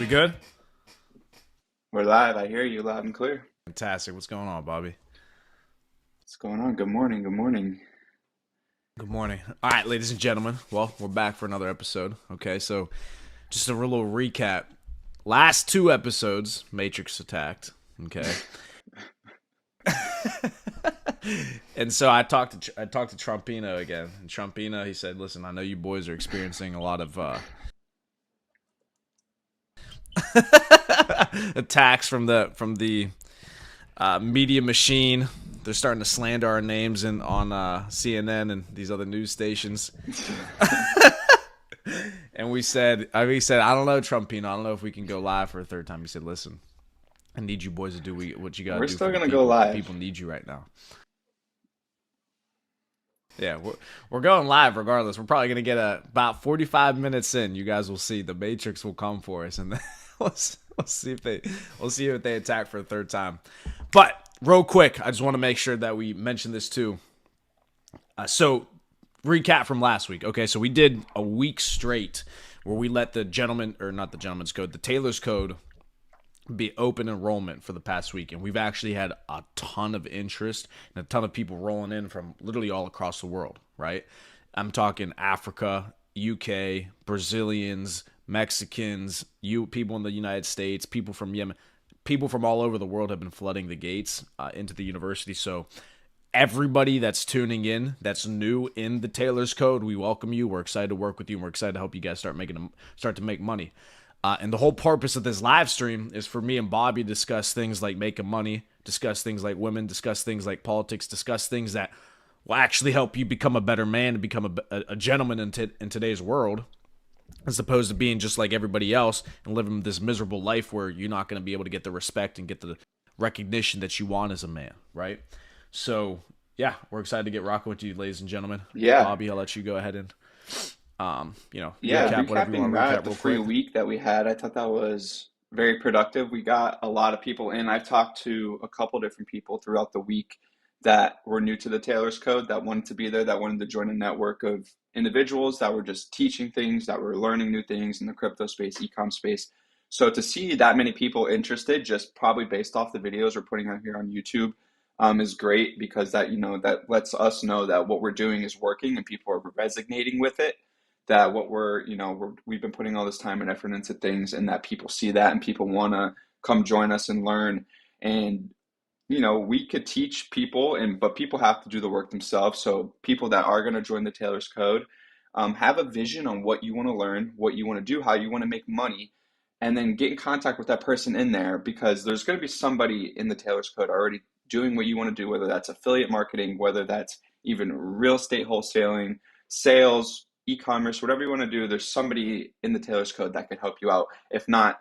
good? We're live. I hear you loud and clear. Fantastic. What's going on, Bobby? What's going on? Good morning. Good morning. Good morning. All right, ladies and gentlemen. Well, we're back for another episode. Okay, so just a real little recap. Last two episodes, Matrix attacked. Okay, and so I talked to Trumpino again. And Trumpino, he said, "Listen, I know you boys are experiencing a lot of attacks from the media machine. They're starting to slander our names on CNN and these other news stations." And we said, I don't know, Trumpino, I don't know if we can go live for a third time. He said, "Listen, I need you boys to do what you got to We're do still for the gonna go people. The live. people need you right now." Yeah, we're going live regardless. We're probably gonna get about 45 minutes in. You guys will see the Matrix will come for us, and then we'll see if they attack for a third time. But real quick, I just want to make sure that we mention this too. So recap from last week. Okay, so we did a week straight where we let the gentleman, or not the gentleman's code, the Taylor's code be open enrollment for the past week, and we've actually had a ton of interest and a ton of people rolling in from literally all across the world, right? I'm talking Africa, UK, Brazilians, Mexicans, people in the United States, people from Yemen, people from all over the world have been flooding the gates into the university. So everybody that's tuning in, that's new in the Taylor's code, we welcome you. We're excited to work with you. And we're excited to help you guys start to make money. And the whole purpose of this live stream is for me and Bobby to discuss things like making money, discuss things like women, discuss things like politics, discuss things that will actually help you become a better man and become a gentleman in today's world, as opposed to being just like everybody else and living this miserable life where you're not going to be able to get the respect and get the recognition that you want as a man, right? So, yeah, we're excited to get rocking with you, ladies and gentlemen. Yeah. Bobby, I'll let you go ahead and, Yeah. recap whatever you Recapping want to that, recap the real free quick. week that we had, I thought that was very productive. We got a lot of people in. I've talked to a couple different people throughout the week that were new to the Taylor's Code, that wanted to be there, that wanted to join a network of individuals that were just teaching things, that were learning new things in the crypto space, e-com space. So to see that many people interested, just probably based off the videos we're putting out here on YouTube, is great because that, that lets us know that what we're doing is working and people are resonating with it. That what we've been putting all this time and effort into things, and that people see that and people want to come join us and learn. And we could teach people, but people have to do the work themselves. So people that are going to join the Taylor's Code, have a vision on what you want to learn, what you want to do, how you want to make money, and then get in contact with that person in there, because there's going to be somebody in the Taylor's Code already doing what you want to do, whether that's affiliate marketing, whether that's even real estate wholesaling, sales, e-commerce, whatever you want to do. There's somebody in the Taylor's Code that can help you out. If not,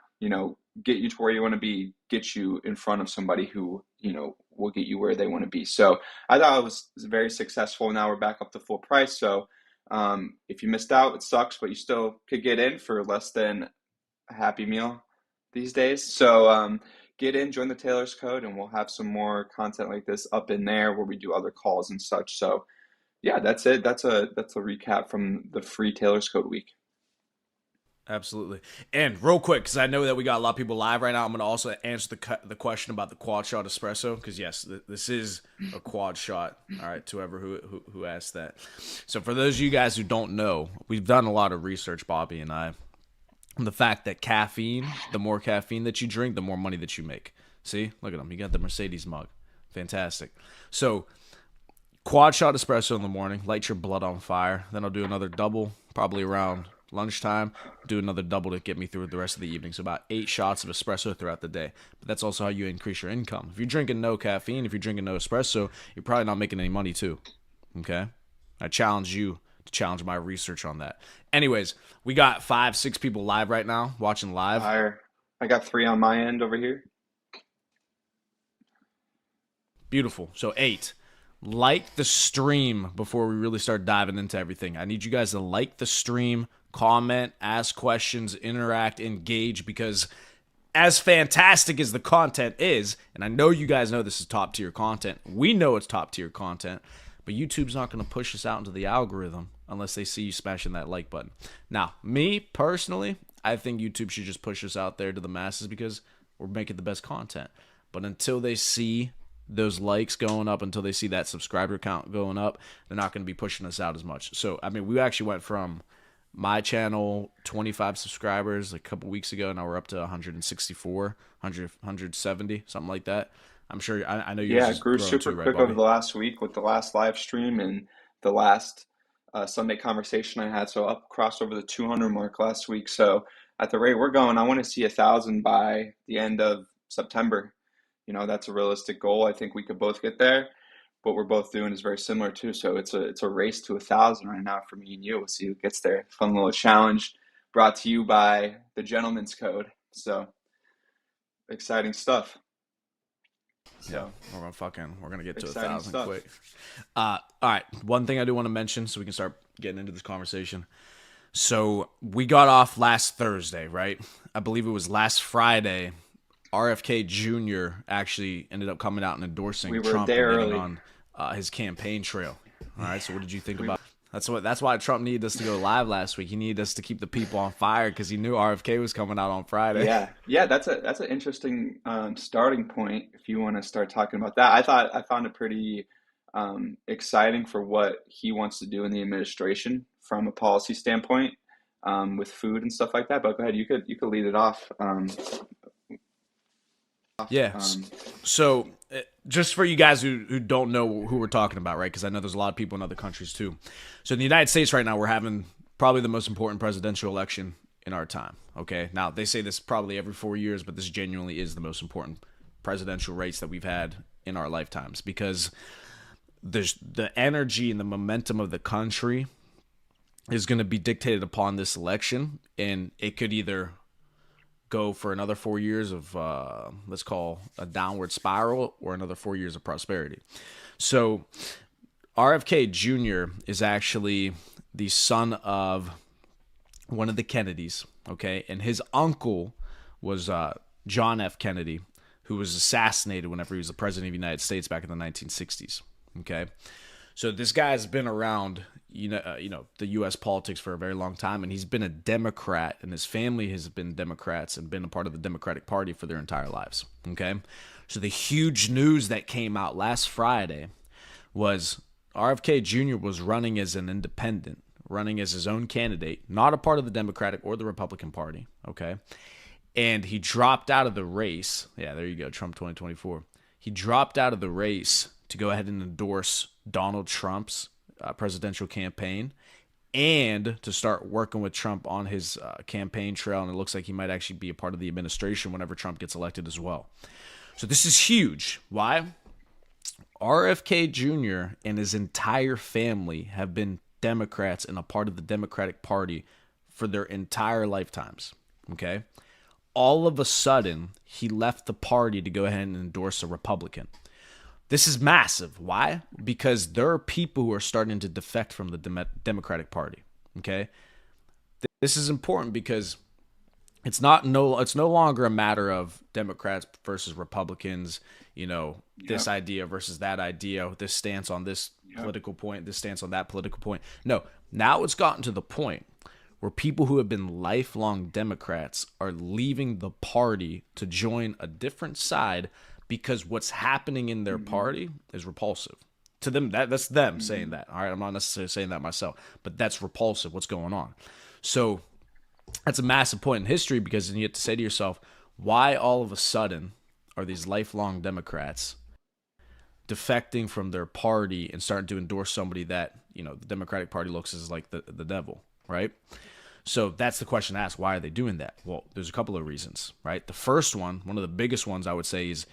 get you to where you want to be, get you in front of somebody who, will get you where they want to be. So I thought it was very successful. Now we're back up to full price. So if you missed out, it sucks, but you still could get in for less than a Happy Meal these days. So get in, join the Taylor's Code, and we'll have some more content like this up in there where we do other calls and such. So yeah, that's it. That's a recap from the free Taylor's Code week. Absolutely. And real quick, because I know that we got a lot of people live right now, I'm going to also answer the question about the quad shot espresso, because yes, this is a quad shot. All right, to whoever who asked that. So for those of you guys who don't know, we've done a lot of research, Bobby and I, on the fact that caffeine, the more caffeine that you drink, the more money that you make. See, look at him. You got the Mercedes mug. Fantastic. So quad shot espresso in the morning, light your blood on fire. Then I'll do another double, probably around lunchtime, do another double to get me through the rest of the evening. So about 8 shots of espresso throughout the day. But that's also how you increase your income. If you're drinking no caffeine, if you're drinking no espresso, you're probably not making any money too. Okay? I challenge you to challenge my research on that. Anyways, we got 5-6 people live right now, watching live. I got 3 on my end over here. Beautiful. So 8. Like the stream before we really start diving into everything. I need you guys to like the stream, comment, ask questions, interact, engage, because as fantastic as the content is, and I know you guys know this is top tier content, we know it's top tier content, but YouTube's not going to push us out into the algorithm unless they see you smashing that like button. Now, me personally, I think YouTube should just push us out there to the masses because we're making the best content. But until they see those likes going up, until they see that subscriber count going up, they're not going to be pushing us out as much. So, I mean, we actually went from my channel, 25 subscribers a couple weeks ago. Now we're up to 164, 170, something like that. I'm sure, I know yours Yeah, it is grew growing super too, right, quick over Bobby? the last week with the last live stream and the last Sunday conversation I had. So up crossed over the 200 mark last week. So at the rate we're going, I want to see 1,000 by the end of September. That's a realistic goal. I think we could both get there. What we're both doing is very similar too. So it's a race to 1,000 right now for me and you. We'll see who gets there. Fun little challenge brought to you by the Gentleman's Code. So exciting stuff. Yeah, So we're gonna get to exciting 1,000 stuff. quick. All right, one thing I do want to mention so we can start getting into this conversation. So we got off last Thursday, right? I believe it was last Friday. RFK Jr. actually ended up coming out and We endorsing were a Trump day and getting early. on his campaign trail. All right, so what did you think We about? That's why Trump needed us to go live last week. He needed us to keep the people on fire because he knew RFK was coming out on Friday. Yeah, that's an interesting starting point. If you want to start talking about that, I found it pretty exciting for what he wants to do in the administration from a policy standpoint with food and stuff like that. But go ahead, you could lead it off. Yeah. Um, So, just for you guys who don't know who we're talking about, right? Because I know there's a lot of people in other countries too. So, in the United States right now, we're having probably the most important presidential election in our time. Okay. Now, they say this probably every 4 years, but this genuinely is the most important presidential race that we've had in our lifetimes because there's the energy and the momentum of the country is going to be dictated upon this election, and it could either go for another 4 years of let's call a downward spiral or another 4 years of prosperity. So RFK Jr. is actually the son of one of the Kennedys, okay, and his uncle was John F. Kennedy, who was assassinated whenever he was the president of the United States back in the 1960s. Okay, so this guy's been around, the U.S. politics for a very long time, and he's been a Democrat, and his family has been Democrats and been a part of the Democratic Party for their entire lives. Okay, so the huge news that came out last Friday was RFK Jr. was running as an independent, running as his own candidate, not a part of the Democratic or the Republican Party. Okay, and he dropped out of the race. Yeah, there you go, Trump 2024. He dropped out of the race to go ahead and endorse Donald Trump's presidential campaign and to start working with Trump on his campaign trail. And it looks like he might actually be a part of the administration whenever Trump gets elected as well. So this is huge. Why? RFK Jr. and his entire family have been Democrats and a part of the Democratic Party for their entire lifetimes. Okay? All of a sudden, he left the party to go ahead and endorse a Republican. This is massive. Why? Because there are people who are starting to defect from the Democratic Party. Okay, this is important because it's no longer a matter of Democrats versus Republicans. This yep, idea versus that idea. This stance on this yep. political point. This stance on that political point. No, now it's gotten to the point where people who have been lifelong Democrats are leaving the party to join a different side because what's happening in their hmm party is repulsive to them. That's them saying hmm that. All right, I'm not necessarily saying that myself, but that's repulsive. What's going on? So that's a massive point in history because then you have to say to yourself, why all of a sudden are these lifelong Democrats defecting from their party and starting to endorse somebody that the Democratic Party looks as like the devil, right? So that's the question to ask. Why are they doing that? Well, there's a couple of reasons, right? The first one of the biggest ones I would say is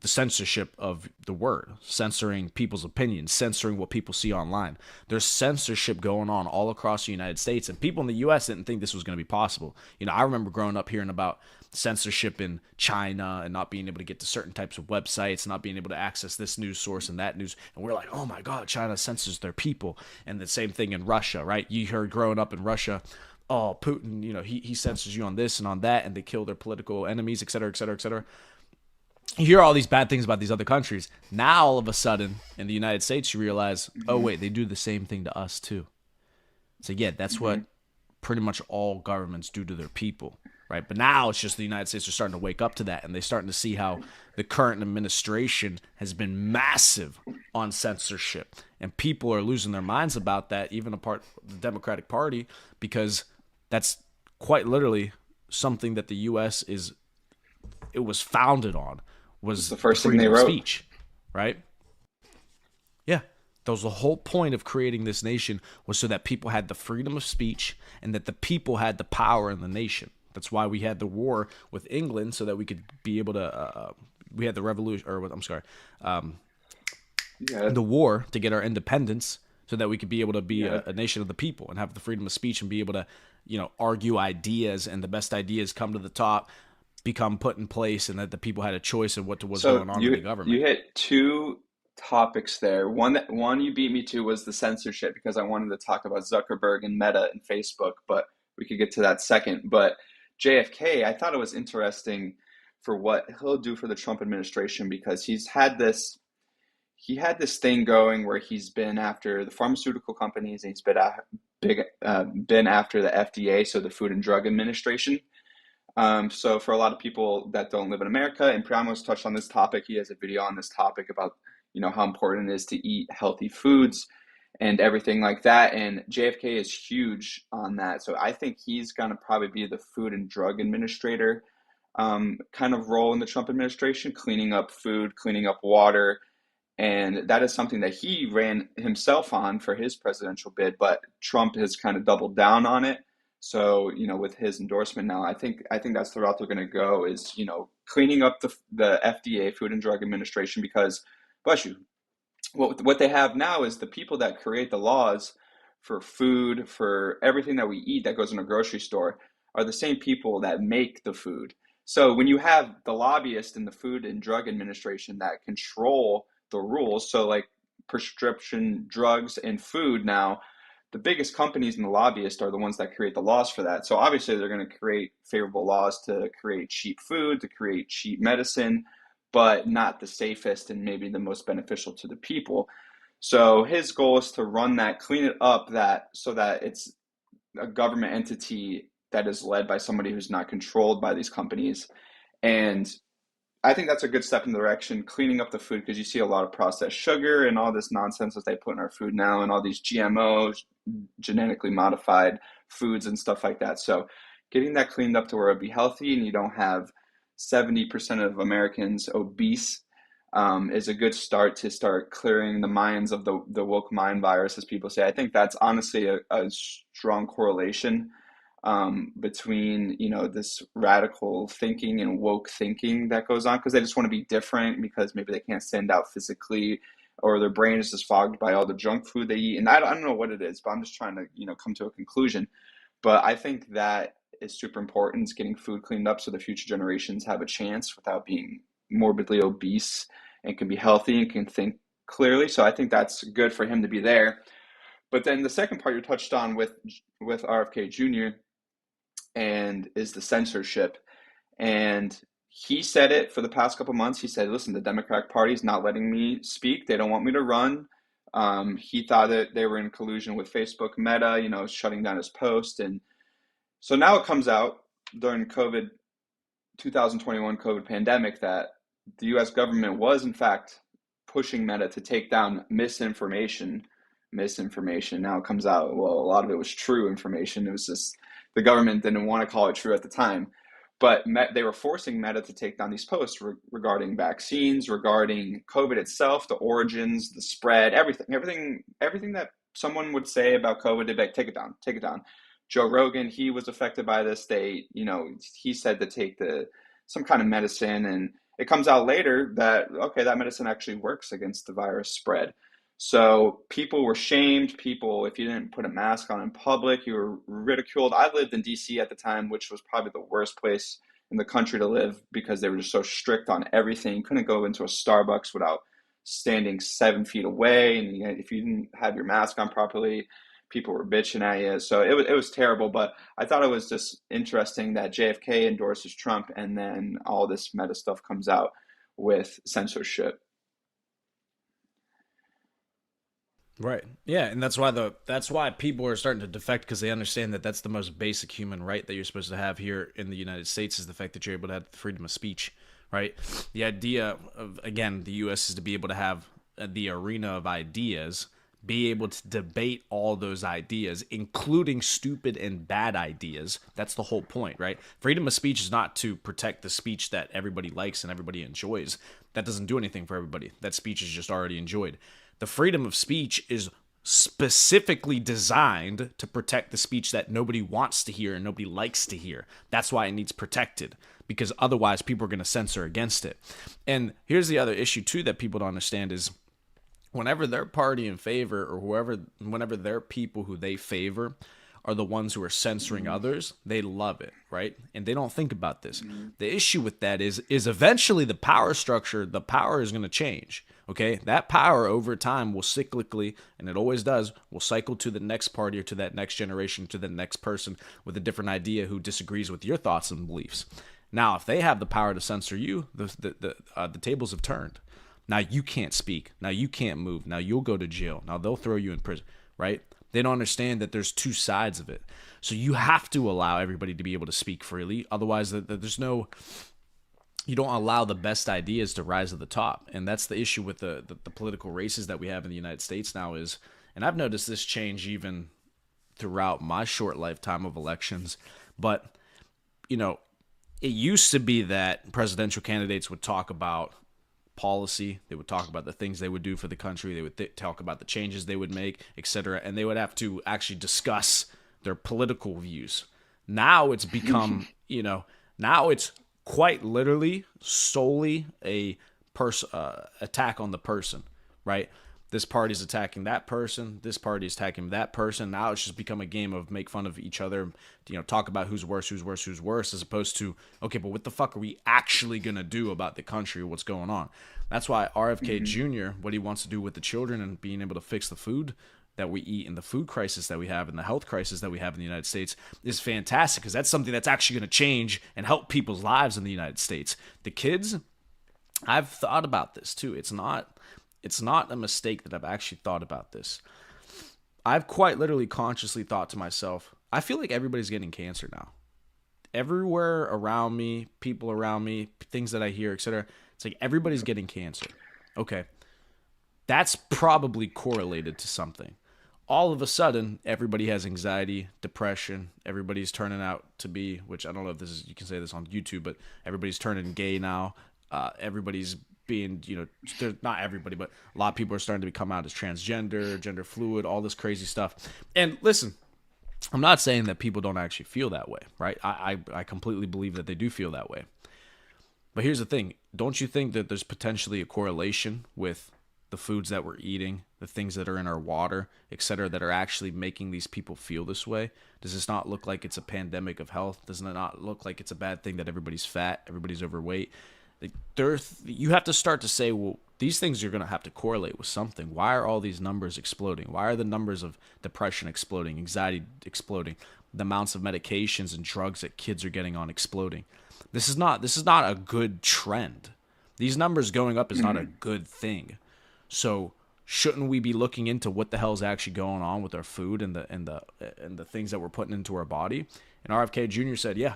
the censorship of the word, censoring people's opinions, censoring what people see online. There's censorship going on all across the United States, and people in the U.S. didn't think this was going to be possible. I remember growing up hearing about censorship in China and not being able to get to certain types of websites, not being able to access this news source and that news. And we're like, oh my God, China censors their people. And the same thing in Russia, right? You heard growing up in Russia, oh, Putin, he censors you on this and on that, and they kill their political enemies, et cetera, et cetera, et cetera. You hear all these bad things about these other countries. Now, all of a sudden, in the United States, you realize, oh, hmm wait, they do the same thing to us, too. So, yeah, that's hmm what pretty much all governments do to their people, right? But now it's just the United States are starting to wake up to that, and they're starting to see how the current administration has been massive on censorship, and people are losing their minds about that, even apart the Democratic Party, because that's quite literally something that the U.S. is it was founded on It's was the the first thing they freedom of wrote. speech, right? Yeah. That was the whole point of creating this nation was so that people had the freedom of speech and that the people had the power in the nation. That's why we had the war with England so that we could be able to. We had the revolution, or I'm sorry, Yeah, the war to get our independence so that we could be able to be yeah. a nation of the people and have the freedom of speech and be able to, argue ideas, and the best ideas come to the top, become put in place, and that the people had a choice of what was So going on with you the government. you hit two topics there. One you beat me to was the censorship because I wanted to talk about Zuckerberg and Meta and Facebook, but we could get to that second. But JFK, I thought it was interesting for what he'll do for the Trump administration because he had this thing going where he's been after the pharmaceutical companies and been after the FDA, so the Food and Drug Administration. So for a lot of people that don't live in America, and Priamo's touched on this topic, he has a video on this topic about, how important it is to eat healthy foods and everything like that. And JFK is huge on that. So I think he's going to probably be the Food and Drug Administrator kind of role in the Trump administration, cleaning up food, cleaning up water, and that is something that he ran himself on for his presidential bid, but Trump has kind of doubled down on it. So, with his endorsement now, I think that's the route they're going to go is, cleaning up the FDA, Food and Drug Administration, because, bless you, what they have now is the people that create the laws for food, for everything that we eat that goes in a grocery store, are the same people that make the food. So when you have the lobbyists in the Food and Drug Administration that control the rules, so like prescription drugs and food now, the biggest companies and the lobbyists are the ones that create the laws for that. So obviously they're going to create favorable laws to create cheap food, to create cheap medicine, but not the safest and maybe the most beneficial to the people. So his goal is to run that, clean it up, that so that it's a government entity that is led by somebody who's not controlled by these companies. And I think that's a good step in the direction, cleaning up the food, because you see a lot of processed sugar and all this nonsense that they put in our food now, and all these GMOs, genetically modified foods and stuff like that. So getting that cleaned up to where it'd be healthy and you don't have 70% of Americans obese is a good start to start clearing the minds of the woke mind virus, as people say. I think that's honestly a strong correlation between this radical thinking and woke thinking that goes on because they just want to be different because maybe they can't stand out physically or their brain is just fogged by all the junk food they eat. And I don't know what it is, but I'm just trying to come to a conclusion. But I think that is super important, is getting food cleaned up so the future generations have a chance without being morbidly obese and can be healthy and can think clearly. So I think that's good for him to be there. But then the second part you touched on with RFK Jr. and is the censorship. And he said it for the past couple months. He said, listen, the Democratic Party is not letting me speak. They don't want me to run. He thought that they were in collusion with Facebook Meta, shutting down his post. And so now it comes out during 2021 COVID pandemic that the US government was in fact pushing Meta to take down misinformation. Now it comes out, well, a lot of it was true information. It was just the government didn't want to call it true at the time. But they were forcing Meta to take down these posts regarding vaccines, regarding COVID itself, the origins, the spread, everything that someone would say about COVID. They'd be like, take it down, take it down. Joe Rogan, he was affected by this. He said to take some kind of medicine, and it comes out later that okay, that medicine actually works against the virus spread. So people were shamed. People, if you didn't put a mask on in public, you were ridiculed. I lived in DC at the time, which was probably the worst place in the country to live because they were just so strict on everything. You couldn't go into a Starbucks without standing 7 feet away, and if you didn't have your mask on properly, people were bitching at you. So it was terrible. But I thought it was just interesting that JFK endorses Trump, and then all this meta stuff comes out with censorship. Right. Yeah, and that's why people are starting to defect because they understand that that's the most basic human right that you're supposed to have here in the United States is the fact that you're able to have the freedom of speech, right? The idea of again the US is to be able to have the arena of ideas, be able to debate all those ideas, including stupid and bad ideas. That's the whole point, right? Freedom of speech is not to protect the speech that everybody likes and everybody enjoys. That doesn't do anything for everybody. That speech is just already enjoyed. The freedom of speech is specifically designed to protect the speech that nobody wants to hear and nobody likes to hear. That's why it needs protected because otherwise people are going to censor against it. And here's the other issue too that people don't understand is whenever their party in favor or whenever their people who they favor are the ones who are censoring Mm-hmm. others, they love it, right? And they don't think about this. Mm-hmm. The issue with that is eventually the power structure, the power is going to change. Okay, that power over time will cyclically, and it always does, will cycle to the next party or to that next generation, to the next person with a different idea who disagrees with your thoughts and beliefs. Now, if they have the power to censor you, the tables have turned. Now you can't speak. Now you can't move. Now you'll go to jail. Now they'll throw you in prison, right? They don't understand that there's two sides of it. So you have to allow everybody to be able to speak freely. Otherwise, there's no, you don't allow the best ideas to rise to the top. And that's the issue with the political races that we have in the United States now is, and I've noticed this change even throughout my short lifetime of elections, but, you know, it used to be that presidential candidates would talk about policy. They would talk about the things they would do for the country. They would talk about the changes they would make, etc. And they would have to actually discuss their political views. Now it's become, now it's quite literally solely a attack on the person, right? This party's attacking that person. This party's attacking that person. Now it's just become a game of make fun of each other. Talk about who's worse, who's worse, who's worse, as opposed to okay, but what the fuck are we actually gonna do about the country? What's going on? That's why RFK Mm-hmm. Jr. what he wants to do with the children and being able to fix the food that we eat and the food crisis that we have and the health crisis that we have in the United States is fantastic because that's something that's actually going to change and help people's lives in the United States. The kids, I've thought about this too. It's not a mistake that I've actually thought about this. I've quite literally consciously thought to myself, I feel like everybody's getting cancer now. Everywhere around me, people around me, things that I hear, etc. It's like everybody's getting cancer. Okay. That's probably correlated to something. All of a sudden, everybody has anxiety, depression. Everybody's turning out to be, which I don't know if this is, you can say this on YouTube, but everybody's turning gay now. Everybody's being, not everybody, but a lot of people are starting to come out as transgender, gender fluid, all this crazy stuff. And listen, I'm not saying that people don't actually feel that way, right? I completely believe that they do feel that way. But here's the thing. Don't you think that there's potentially a correlation with the foods that we're eating, the things that are in our water, etc., that are actually making these people feel this way? Does this not look like it's a pandemic of health? Doesn't it not look like it's a bad thing that everybody's fat, everybody's overweight? Like, you have to start to say, well, these things are going to have to correlate with something. Why are all these numbers exploding? Why are the numbers of depression exploding, anxiety exploding, the amounts of medications and drugs that kids are getting on exploding? This is not a good trend. These numbers going up is not a Mm-hmm. good thing. So shouldn't we be looking into what the hell is actually going on with our food and the things that we're putting into our body? And RFK Jr. said, yeah,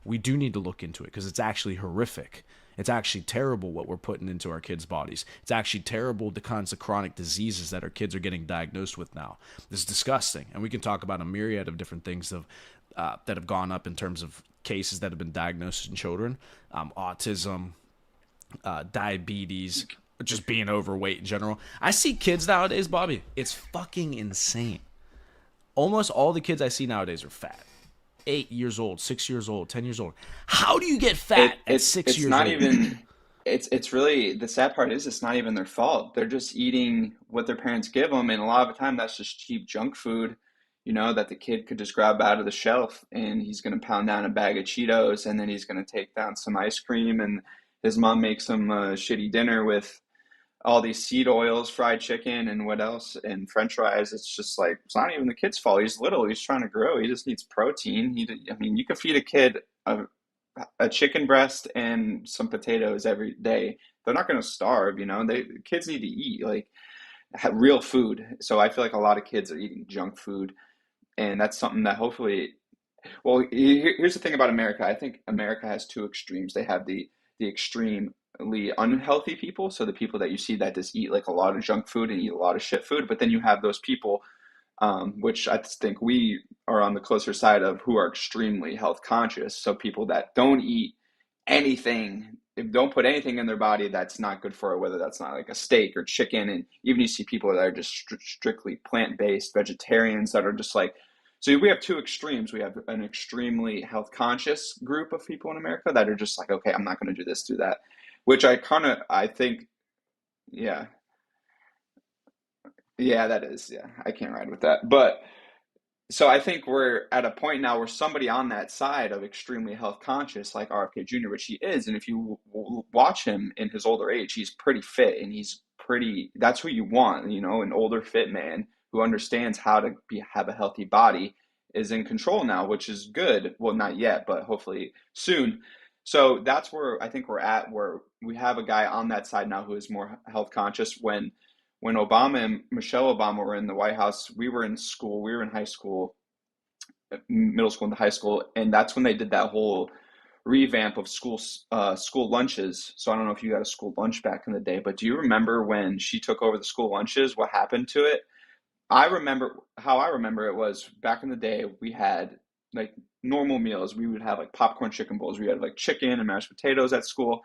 we do need to look into it because it's actually horrific. It's actually terrible what we're putting into our kids' bodies. It's actually terrible the kinds of chronic diseases that our kids are getting diagnosed with now. This is disgusting, and we can talk about a myriad of different things that have gone up in terms of cases that have been diagnosed in children, autism, diabetes, just being overweight in general. I see kids nowadays, Bobby. It's fucking insane. Almost all the kids I see nowadays are fat. 8 years old, 6 years old, 10 years old. How do you get fat It at it's six it's years not old? even it's really the sad part is it's not even their fault. They're just eating what their parents give them, and a lot of the time that's just cheap junk food, that the kid could just grab out of the shelf, and he's gonna pound down a bag of Cheetos, and then he's gonna take down some ice cream, and his mom makes him a shitty dinner with all these seed oils, fried chicken, and what else, and French fries. It's just like it's not even the kid's fault. He's little. He's trying to grow. He just needs protein. I mean, you could feed a kid a chicken breast and some potatoes every day. They're not going to starve. Kids need to eat. Like, real food. So I feel like a lot of kids are eating junk food, and that's something that hopefully, well, here's the thing about America. I think America has two extremes. They have the extremely unhealthy people, so the people that you see that just eat like a lot of junk food and eat a lot of shit food, but then you have those people, which I think we are on the closer side of, who are extremely health conscious. So people that don't eat anything, don't put anything in their body that's not good for it, whether that's not like a steak or chicken. And even you see people that are just strictly plant-based vegetarians that are just like, so we have two extremes. We have an extremely health conscious group of people in America that are just like, okay, I'm not going to do this, do that, which I think, yeah, yeah, that is, yeah, I can't ride with that. But so I think we're at a point now where somebody on that side of extremely health conscious, like RFK Jr., which he is, and if you watch him in his older age, he's pretty fit and he's pretty. That's who you want, an older fit man who understands how to have a healthy body is in control now, which is good. Well, not yet, but hopefully soon. So that's where I think we're at, where we have a guy on that side now who is more health conscious. When Obama and Michelle Obama were in the White House, we were in school, we were in high school, middle school into high school, and that's when they did that whole revamp of school lunches. So I don't know if you got a school lunch back in the day, but do you remember when she took over the school lunches? What happened to it? I remember it was back in the day. We had like normal meals. We would have like popcorn chicken bowls. We had like chicken and mashed potatoes at school.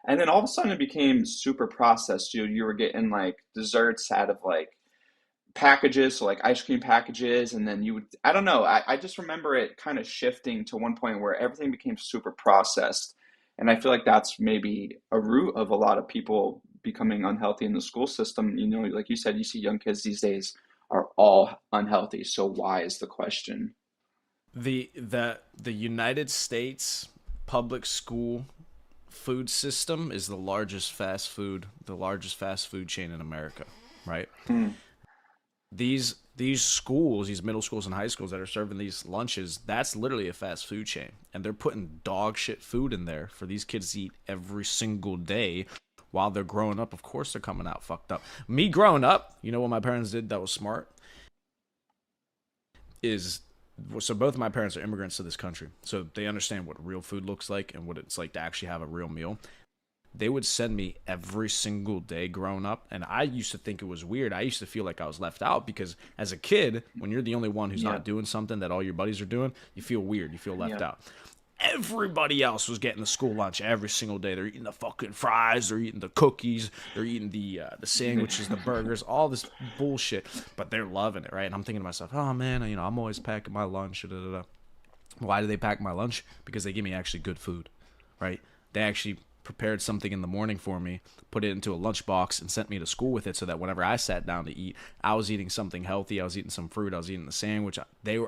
And then all of a sudden it became super processed. You were getting like desserts out of like packages, so like ice cream packages, and then you would, I don't know, I just remember it kind of shifting to one point where everything became super processed. And I feel like that's maybe a root of a lot of people becoming unhealthy in the school system. Like you said, you see young kids these days are all unhealthy. So why is the question? The United States public school food system is the largest fast food chain in America, right? Hmm. These schools, these middle schools and high schools that are serving these lunches, that's literally a fast food chain, and they're putting dog shit food in there for these kids to eat every single day while they're growing up. Of course they're coming out fucked up. Me growing up, you know what my parents did that was smart is, so both of my parents are immigrants to this country, so they understand what real food looks like and what it's like to actually have a real meal. They would send me every single day growing up, and I used to think it was weird. I used to feel like I was left out because as a kid, when you're the only one who's Yeah. not doing something that all your buddies are doing, you feel weird, you feel left Yeah. out. Everybody else was getting the school lunch every single day. They're eating the fucking fries, they're eating the cookies, they're eating the sandwiches, the burgers, all this bullshit, but they're loving it, right? And I'm thinking to myself, oh man, I'm always packing my lunch. Da, da, da. Why do they pack my lunch? Because they give me actually good food, right? They actually prepared something in the morning for me, put it into a lunchbox, and sent me to school with it, so that whenever I sat down to eat, I was eating something healthy. I was eating some fruit. I was eating the sandwich.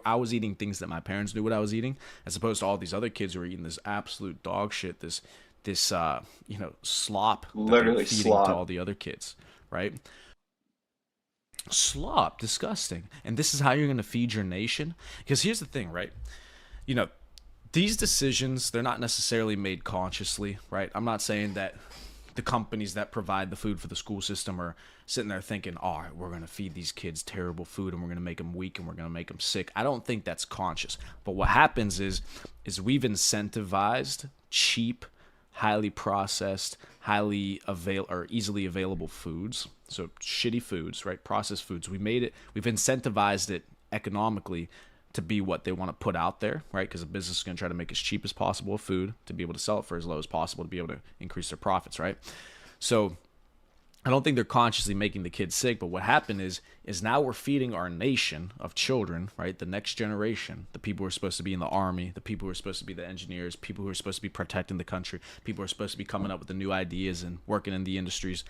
I was eating things that my parents knew what I was eating, as opposed to all these other kids who were eating this absolute dog shit, this slop that they're Literally feeding to all slop. the other kids, right? Slop, disgusting. And this is how you're going to feed your nation? Because here's the thing, right? You know, these decisions, they're not necessarily made consciously, right? I'm not saying that the companies that provide the food for the school system are sitting there thinking, all right, we're going to feed these kids terrible food and we're going to make them weak and we're going to make them sick. I don't think that's conscious. But what happens is we've incentivized cheap, highly processed, easily available foods. So shitty foods, right? Processed foods. We've incentivized it economically to be what they want to put out there, right? Because a business is going to try to make as cheap as possible food to be able to sell it for as low as possible to be able to increase their profits, right? So I don't think they're consciously making the kids sick, but what happened is now we're feeding our nation of children, right? The next generation, the people who are supposed to be in the army, the people who are supposed to be the engineers, people who are supposed to be protecting the country, people who are supposed to be coming up with the new ideas and working in the industries.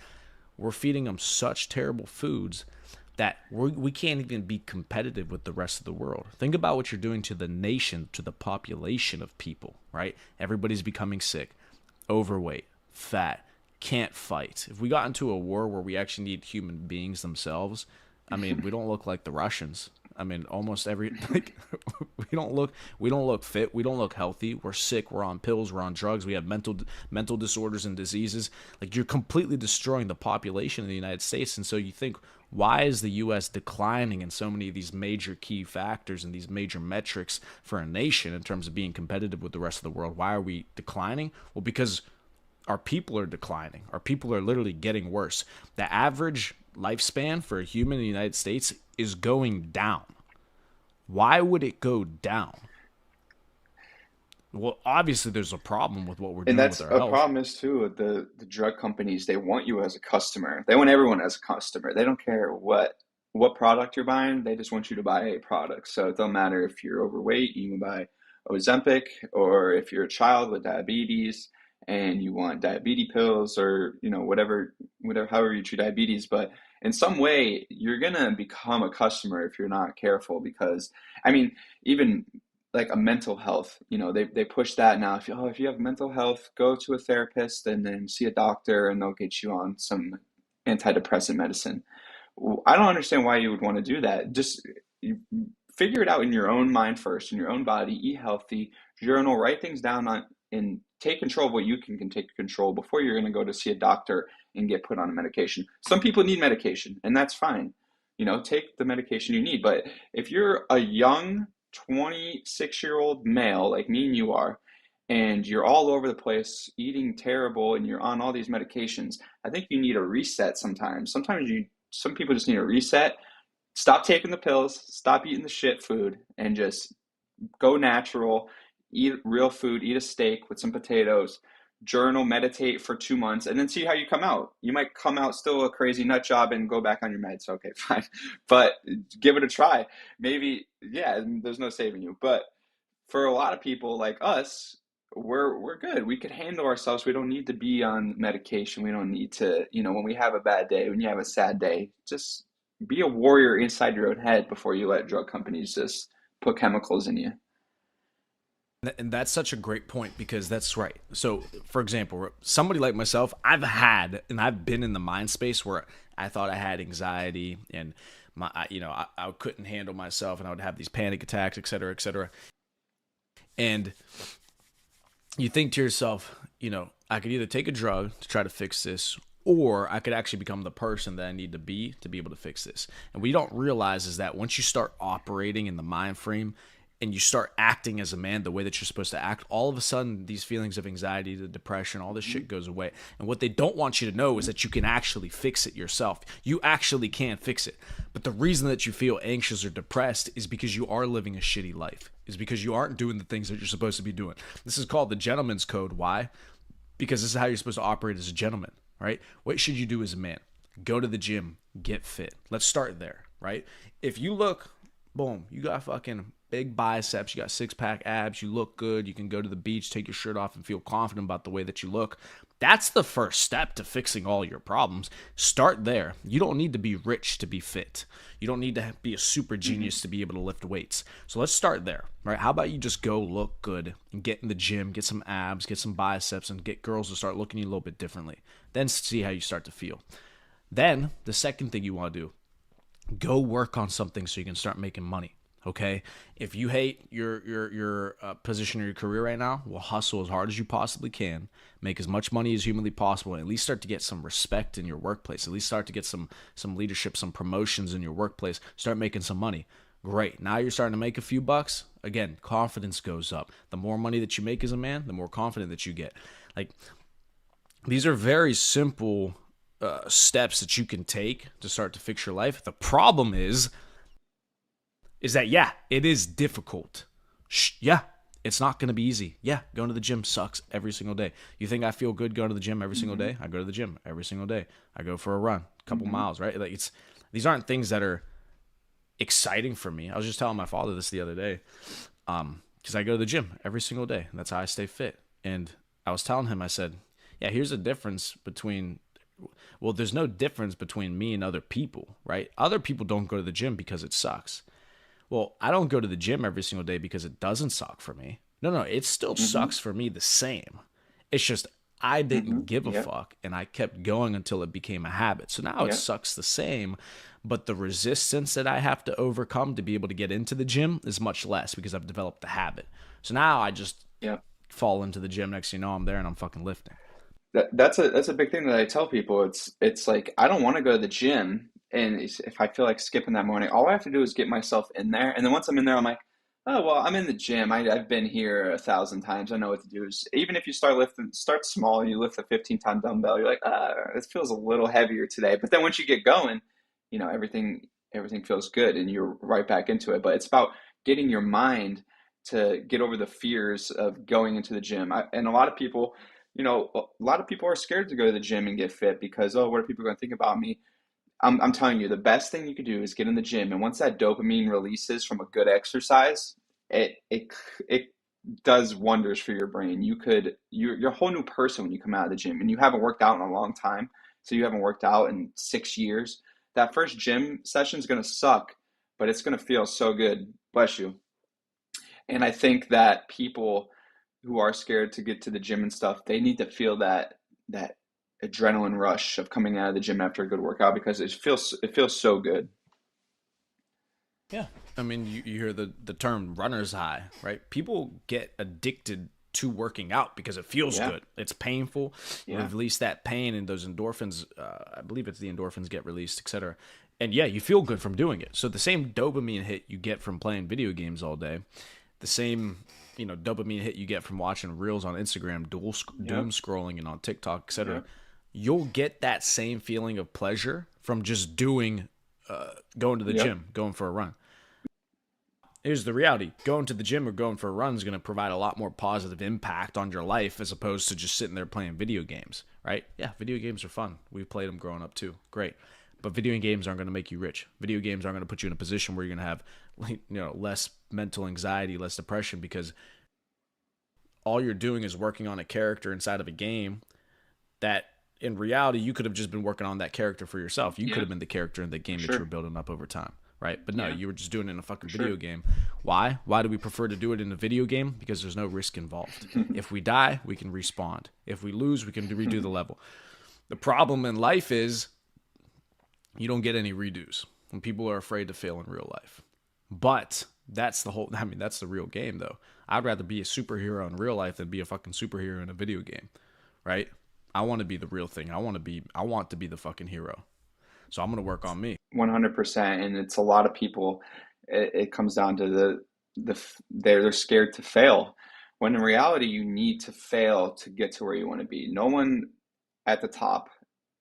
We're feeding them such terrible foods that we can't even be competitive with the rest of the world. Think about what you're doing to the nation, to the population of people, right? Everybody's becoming sick, overweight, fat, can't fight. If we got into a war where we actually need human beings themselves, I mean, we don't look like the Russians. I mean, almost every like we don't look fit, we don't look healthy. We're sick, we're on pills, we're on drugs, we have mental disorders and diseases. Like, you're completely destroying the population of the United States. And so you think, Why is the U.S. declining in so many of these major key factors and these major metrics for a nation in terms of being competitive with the rest of the world? Why are we declining? Well, because our people are declining. Our people are literally getting worse. The average lifespan for a human in the United States is going down. Why would it go down? Well, obviously there's a problem with what we're And doing with that's our a health. problem is too with the drug companies. They want you as a customer. They want everyone as a customer. They don't care what product you're buying. They just want you to buy a product. So it don't matter if you're overweight, you can buy Ozempic, or if you're a child with diabetes and you want diabetes pills, or whatever however you treat diabetes. But in some way, you're gonna become a customer if you're not careful. Because I mean, even like a mental health, they push that now. If you have mental health, go to a therapist and then see a doctor, and they'll get you on some antidepressant medicine. I don't understand why you would want to do that. Just you figure it out in your own mind first, in your own body. Eat healthy, journal, write things down and take control of what you can take control before you're going to go to see a doctor and get put on a medication. Some people need medication, and that's fine. Take the medication you need. But if you're a young 26-year-old male like me and you are, and you're all over the place eating terrible and you're on all these medications, I think you need a reset sometimes. Some people just need a reset. Stop taking the pills, stop eating the shit food, and just go natural. Eat real food, eat a steak with some potatoes, journal, meditate for 2 months, and then see how you come out. You might come out still a crazy nut job and go back on your meds. Okay, fine. But give it a try. Maybe, yeah, there's no saving you. But for a lot of people like us, we're good. We could handle ourselves. We don't need to be on medication. We don't need to, when we have a bad day, when you have a sad day, just be a warrior inside your own head before you let drug companies just put chemicals in you. And that's such a great point because that's right. So, for example, somebody like myself, I've been in the mind space where I thought I had anxiety and I couldn't handle myself and I would have these panic attacks, et cetera, et cetera. And you think to yourself, I could either take a drug to try to fix this, or I could actually become the person that I need to be able to fix this. And what you don't realize is that once you start operating in the mind frame and you start acting as a man the way that you're supposed to act, all of a sudden these feelings of anxiety, the depression, all this shit goes away. And what they don't want you to know is that you can actually fix it yourself. You actually can fix it. But the reason that you feel anxious or depressed is because you are living a shitty life, is because you aren't doing the things that you're supposed to be doing. This is called the gentleman's code. Why? Because this is how you're supposed to operate as a gentleman, right? What should you do as a man? Go to the gym, get fit. Let's start there, right? If you look, boom, you got fucking big biceps, you got six-pack abs, you look good, you can go to the beach, take your shirt off and feel confident about the way that you look. That's the first step to fixing all your problems. Start there. You don't need to be rich to be fit. You don't need to be a super genius to be able to lift weights. So let's start there, right? How about you just go look good and get in the gym, get some abs, get some biceps, and get girls to start looking at you a little bit differently. Then see how you start to feel. Then the second thing you want to do, go work on something so you can start making money. Okay, if you hate your position in your career right now, well, hustle as hard as you possibly can, make as much money as humanly possible, and at least start to get some respect in your workplace. At least start to get some leadership, some promotions in your workplace. Start making some money. Great. Now you're starting to make a few bucks. Again, confidence goes up. The more money that you make as a man, the more confident that you get. Like, these are very simple steps that you can take to start to fix your life. The problem is that, yeah, it is difficult. Yeah, it's not going to be easy. Yeah, going to the gym sucks every single day. You think I feel good going to the gym every single day? I go to the gym every single day. I go for a run, a couple miles, right? Like, these aren't things that are exciting for me. I was just telling my father this the other day, because I go to the gym every single day. And that's how I stay fit. And I was telling him, I said, yeah, here's the difference between, well, there's no difference between me and other people, right? Other people don't go to the gym because it sucks. Well, I don't go to the gym every single day because it doesn't suck for me. No, it still sucks for me the same. It's just I didn't give a fuck, and I kept going until it became a habit. So now it sucks the same, but the resistance that I have to overcome to be able to get into the gym is much less because I've developed the habit. So now I just fall into the gym. Next thing you know, I'm there and I'm fucking lifting. That's a big thing that I tell people. It's like I don't want to go to the gym And if I feel like skipping that morning, all I have to do is get myself in there. And then once I'm in there, I'm like, oh, well, I'm in the gym. I've been here 1,000 times. I know what to do. Even if you start lifting, start small, you lift a 15-ton dumbbell, you're like, it feels a little heavier today. But then once you get going, everything feels good and you're right back into it. But it's about getting your mind to get over the fears of going into the gym. And a lot of people, a lot of people are scared to go to the gym and get fit because, oh, what are people going to think about me? I'm telling you, the best thing you could do is get in the gym, and once that dopamine releases from a good exercise, it does wonders for your brain. You're a whole new person when you come out of the gym, and you haven't worked out in a long time, so you haven't worked out in 6 years. That first gym session is gonna suck, but it's gonna feel so good. Bless you. And I think that people who are scared to get to the gym and stuff, they need to feel that adrenaline rush of coming out of the gym after a good workout because it feels so good. Yeah. I mean, you hear the term runner's high, right? People get addicted to working out because it feels Yeah, good. It's painful. You yeah, release that pain and those endorphins, I believe it's the endorphins get released, etc. And yeah, you feel good from doing it. So the same dopamine hit you get from playing video games all day, the same, dopamine hit you get from watching reels on Instagram, yep, doom scrolling and on TikTok, etc. yep. You'll get that same feeling of pleasure from just going to the Yep. gym, going for a run. Here's the reality: going to the gym or going for a run is going to provide a lot more positive impact on your life as opposed to just sitting there playing video games, right? Yeah, video games are fun. We've played them growing up too. Great. But video games aren't going to make you rich. Video games aren't going to put you in a position where you're going to have less mental anxiety, less depression, because all you're doing is working on a character inside of a game that in reality you could have just been working on that character for yourself. You could Yeah, have been the character in the for game that you were sure. building up over time, right? But no, Yeah, you were just doing it in a for fucking video sure. game. Why do we prefer to do it in a video game? Because there's no risk involved. If we die, we can respawn. If we lose, we can redo the level. The problem in life is you don't get any redos when people are afraid to fail in real life. But that's the real game though. I'd rather be a superhero in real life than be a fucking superhero in a video game, right? I want to be the real thing. I want to be the fucking hero. So I'm going to work on me. 100%. And it's a lot of people. It comes down to they're scared to fail. When in reality, you need to fail to get to where you want to be. No one at the top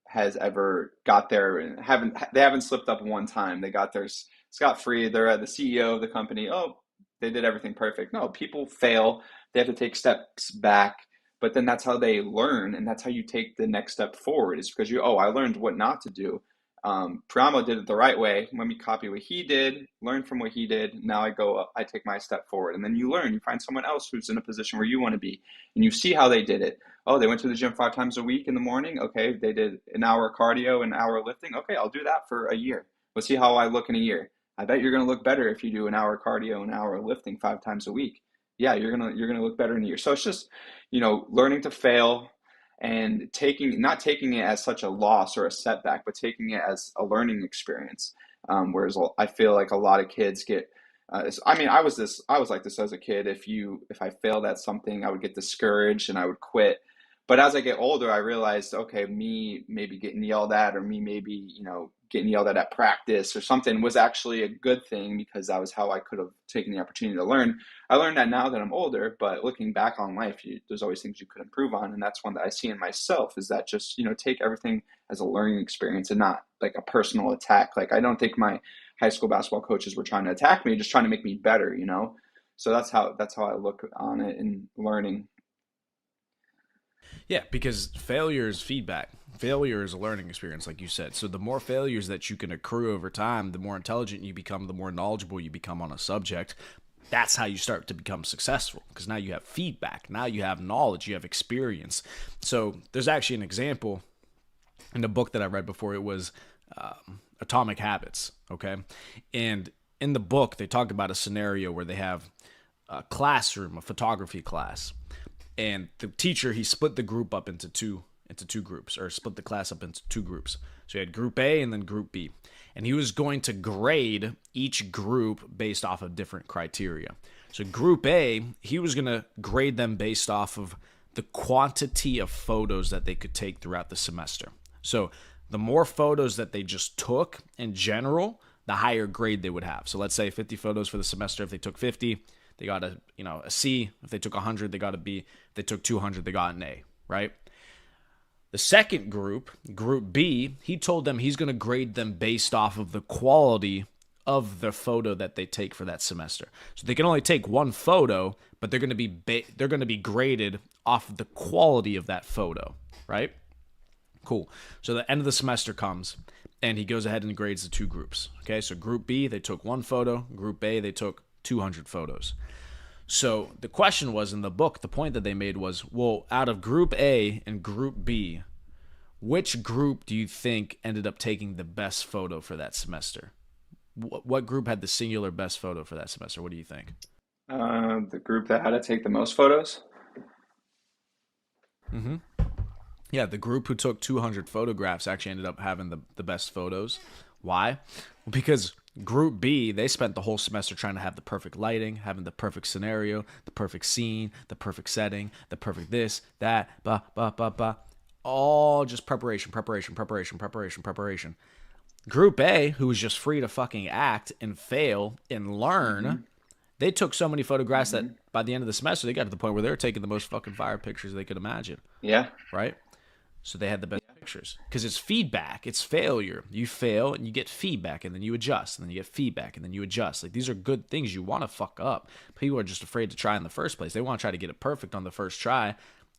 has ever got there and haven't slipped up one time. They got there scot free. They're the CEO of the company. Oh, they did everything perfect. No, people fail. They have to take steps back, but then that's how they learn, and that's how you take the next step forward. Is because I learned what not to do. Priamo did it the right way. Let me copy what he did, learn from what he did. Now I go up, I take my step forward, and then you learn. You find someone else who's in a position where you want to be, and you see how they did it. Oh, they went to the gym 5 times a week in the morning. Okay, they did an hour cardio, an hour lifting. Okay, I'll do that for a year. Let's see how I look in a year. I bet you're going to look better if you do an hour cardio, an hour lifting 5 times a week. Yeah, you're gonna look better in a year. So it's just, learning to fail and not taking it as such a loss or a setback, but taking it as a learning experience. Whereas I feel like a lot of kids get I mean, I was like this as a kid. If I failed at something, I would get discouraged and I would quit. But as I get older, I realized, okay, me maybe getting yelled at, or me maybe, getting yelled at practice or something was actually a good thing because that was how I could have taken the opportunity to learn. I learned that now that I'm older, but looking back on life, there's always things you could improve on. And that's one that I see in myself, is that just, take everything as a learning experience and not like a personal attack. Like, I don't think my high school basketball coaches were trying to attack me, just trying to make me better. So that's how I look on it in learning. Yeah, because failure is feedback. Failure is a learning experience, like you said. So the more failures that you can accrue over time, the more intelligent you become, the more knowledgeable you become on a subject. That's how you start to become successful, because now you have feedback. Now you have knowledge, you have experience. So there's actually an example in the book that I read before. It was Atomic Habits, okay? And in the book, they talk about a scenario where they have a classroom, a photography class, and the teacher, he split the group up into two groups, or split the class up into two groups. So he had group A and then group B, and he was going to grade each group based off of different criteria. So group A, he was going to grade them based off of the quantity of photos that they could take throughout the semester. So The more photos that they just took in general, the higher grade they would have. So let's say 50 photos for the semester. If they took 50, they got a C. If they took 100, they got a B. If they took 200, they got an A, right? The second group, Group B, he told them he's going to grade them based off of the quality of the photo that they take for that semester. So they can only take one photo, but they're going to be graded off of the quality of that photo, right? Cool. So the end of the semester comes, and he goes ahead and grades the two groups. Okay, so Group B, they took one photo. Group A, they took 200 photos. So the question was in the book, the point that they made was, well, out of Group A and Group B, which group do you think ended up taking the best photo for that semester? What group had the singular best photo for that semester? What do you think? The group that had to take the most photos. Mm-hmm. Yeah, the group who took 200 photographs actually ended up having the best photos. Why? Well, because Group B, they spent the whole semester trying to have the perfect lighting, having the perfect scenario, the perfect scene, the perfect setting, the perfect this, that, blah, blah, blah, blah. All just preparation, preparation, preparation, preparation, preparation. Group A, who was just free to fucking act and fail and learn, they took so many photographs that by the end of the semester, they got to the point where they were taking the most fucking fire pictures they could imagine. Yeah. Right? So they had the best pictures because it's feedback, it's failure. You fail and you get feedback, and then you adjust, and then you get feedback, and then you adjust. Like, these are good things you want to fuck up. People are just afraid to try in the first place. They want to try to get it perfect on the first try,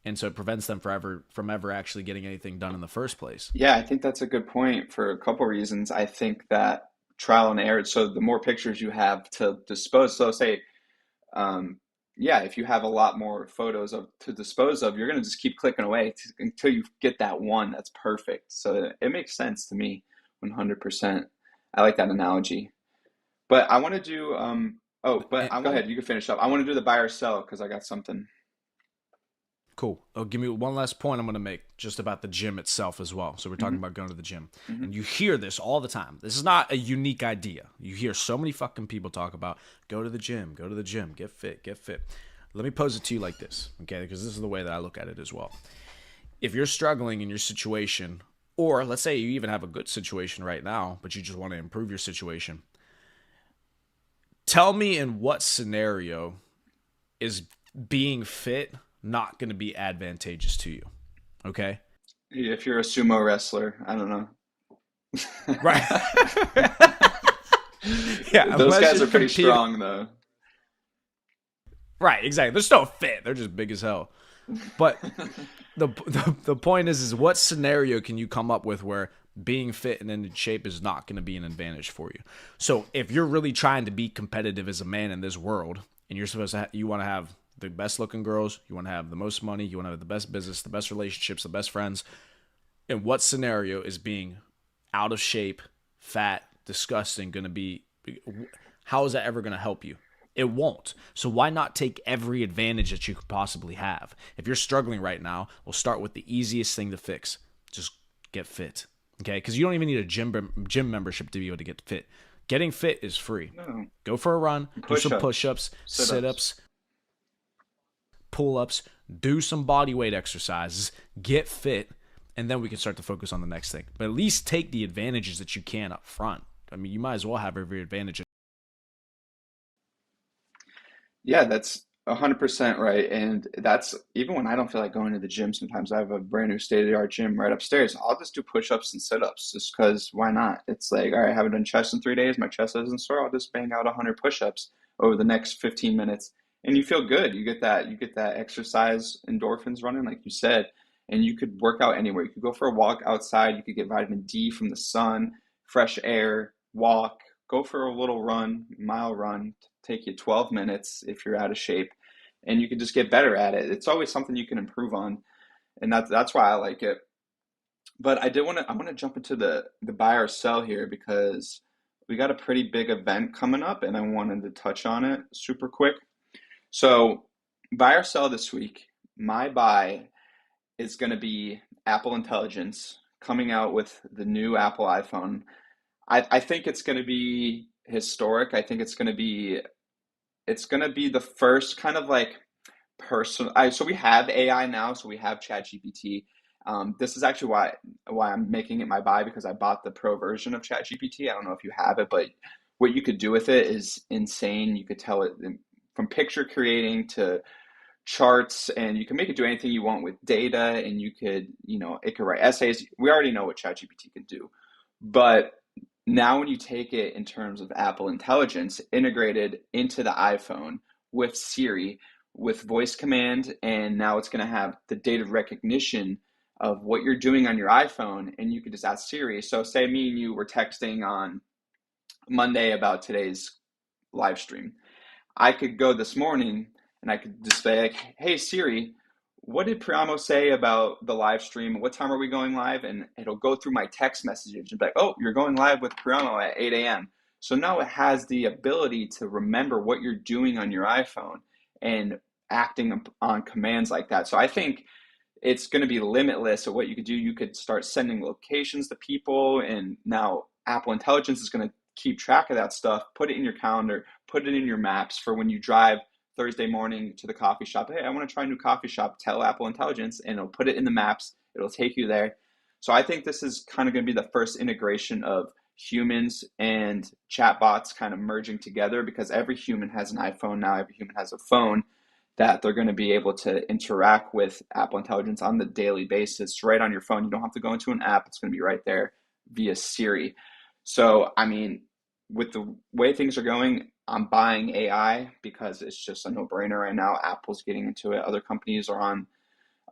and so it prevents them from ever actually getting anything done in the first place. Yeah, I think that's a good point for a couple reasons. I think that trial and error, so the more pictures you have to dispose, so say, um, yeah, if you have a lot more photos to dispose of, you're going to just keep clicking away until you get that one that's perfect. So it makes sense to me, 100%. I like that analogy. But I want to do, go ahead, you can finish up. I want to do the buy or sell because I got something. Cool. Oh, give me one last point I'm going to make just about the gym itself as well. So we're talking Hmm. about going to the gym. Hmm. And you hear this all the time. This is not a unique idea. You hear so many fucking people talk about go to the gym, get fit, get fit. Let me pose it to you like this, okay? Because this is the way that I look at it as well. If you're struggling in your situation, or let's say you even have a good situation right now, but you just want to improve your situation, tell me in what scenario is being fit not going to be advantageous to you. Okay? If you're a sumo wrestler, I don't know. Right. Yeah, Those unless guys you're are pretty competing. strong though. Right, exactly. They're still fit. They're just big as hell. But the point is what scenario can you come up with where being fit and in shape is not going to be an advantage for you? So if you're really trying to be competitive as a man in this world, and you're supposed to you want to have the best looking girls, you want to have the most money, you want to have the best business, the best relationships, the best friends, in what scenario is being out of shape, fat, disgusting going to be? How is that ever going to help you? It won't. So why not take every advantage that you could possibly have? If you're struggling right now, we'll start with the easiest thing to fix. Just get fit. Okay? Because you don't even need a gym membership to be able to get fit. Getting fit is free. No. Go for a run, do some Push-ups, push-ups, sit-ups. sit-ups, pull-ups, do some body weight exercises, get fit, and then we can start to focus on the next thing. But at least take the advantages that you can up front. I mean, you might as well have every advantage. Yeah, that's 100% right. And that's even when I don't feel like going to the gym, sometimes I have a brand new state-of-the-art gym right upstairs. I'll just do push-ups and sit-ups just because why not? It's like, all right, I haven't done chest in 3 days. My chest isn't sore. I'll just bang out 100 push-ups over the next 15 minutes. And you feel good. You get that exercise endorphins running, like you said, and you could work out anywhere. You could go for a walk outside. You could get vitamin D from the sun, fresh air, walk, go for a little run, mile run, take you 12 minutes if you're out of shape, and you can just get better at it. It's always something you can improve on, and that's why I like it. But I want to jump into the buy or sell here because we got a pretty big event coming up, and I wanted to touch on it super quick. So, buy or sell this week. My buy is going to be Apple Intelligence coming out with the new Apple iPhone. I think it's going to be historic. I think it's going to be the first kind of like personal. So we have AI now, so we have ChatGPT, This is actually why I'm making it my buy, because I bought the pro version of ChatGPT. I don't know if you have it, but what you could do with it is insane. You could tell it from picture creating to charts, and you can make it do anything you want with data, and you could, it could write essays. We already know what ChatGPT can do, but now when you take it in terms of Apple Intelligence integrated into the iPhone with Siri, with voice command, and now it's going to have the data recognition of what you're doing on your iPhone, and you could just ask Siri. So say me and you were texting on Monday about today's live stream. I could go this morning and I could just say, like, hey Siri, what did Priamo say about the live stream? What time are we going live? And it'll go through my text messages and be like, oh, you're going live with Priamo at 8 a.m. So now it has the ability to remember what you're doing on your iPhone and acting on commands like that. So I think it's going to be limitless of what you could do. You could start sending locations to people, and now Apple Intelligence is going to keep track of that stuff, put it in your calendar, put it in your maps for when you drive Thursday morning to the coffee shop. Hey, I want to try a new coffee shop. Tell Apple Intelligence, and it'll put it in the maps. It'll take you there. So I think this is kind of going to be the first integration of humans and chatbots kind of merging together, because every human has an iPhone now. Every human has a phone that they're going to be able to interact with Apple Intelligence on the daily basis right on your phone. You don't have to go into an app. It's going to be right there via Siri. So, I mean, with the way things are going, I'm buying AI because it's just a no-brainer right now. Apple's getting into it. Other companies are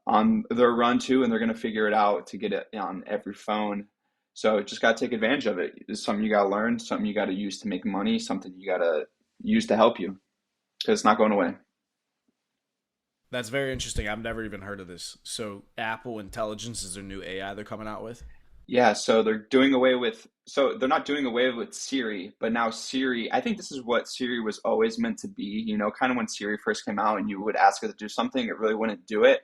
on their run too, and they're going to figure it out to get it on every phone. So just got to take advantage of it. It's something you got to learn, something you got to use to make money, something you got to use to help you, because it's not going away. That's very interesting. I've never even heard of this. So Apple Intelligence is their new AI they're coming out with. Yeah, so they're not doing away with Siri, but now Siri, I think this is what Siri was always meant to be, kind of when Siri first came out and you would ask it to do something, it really wouldn't do it.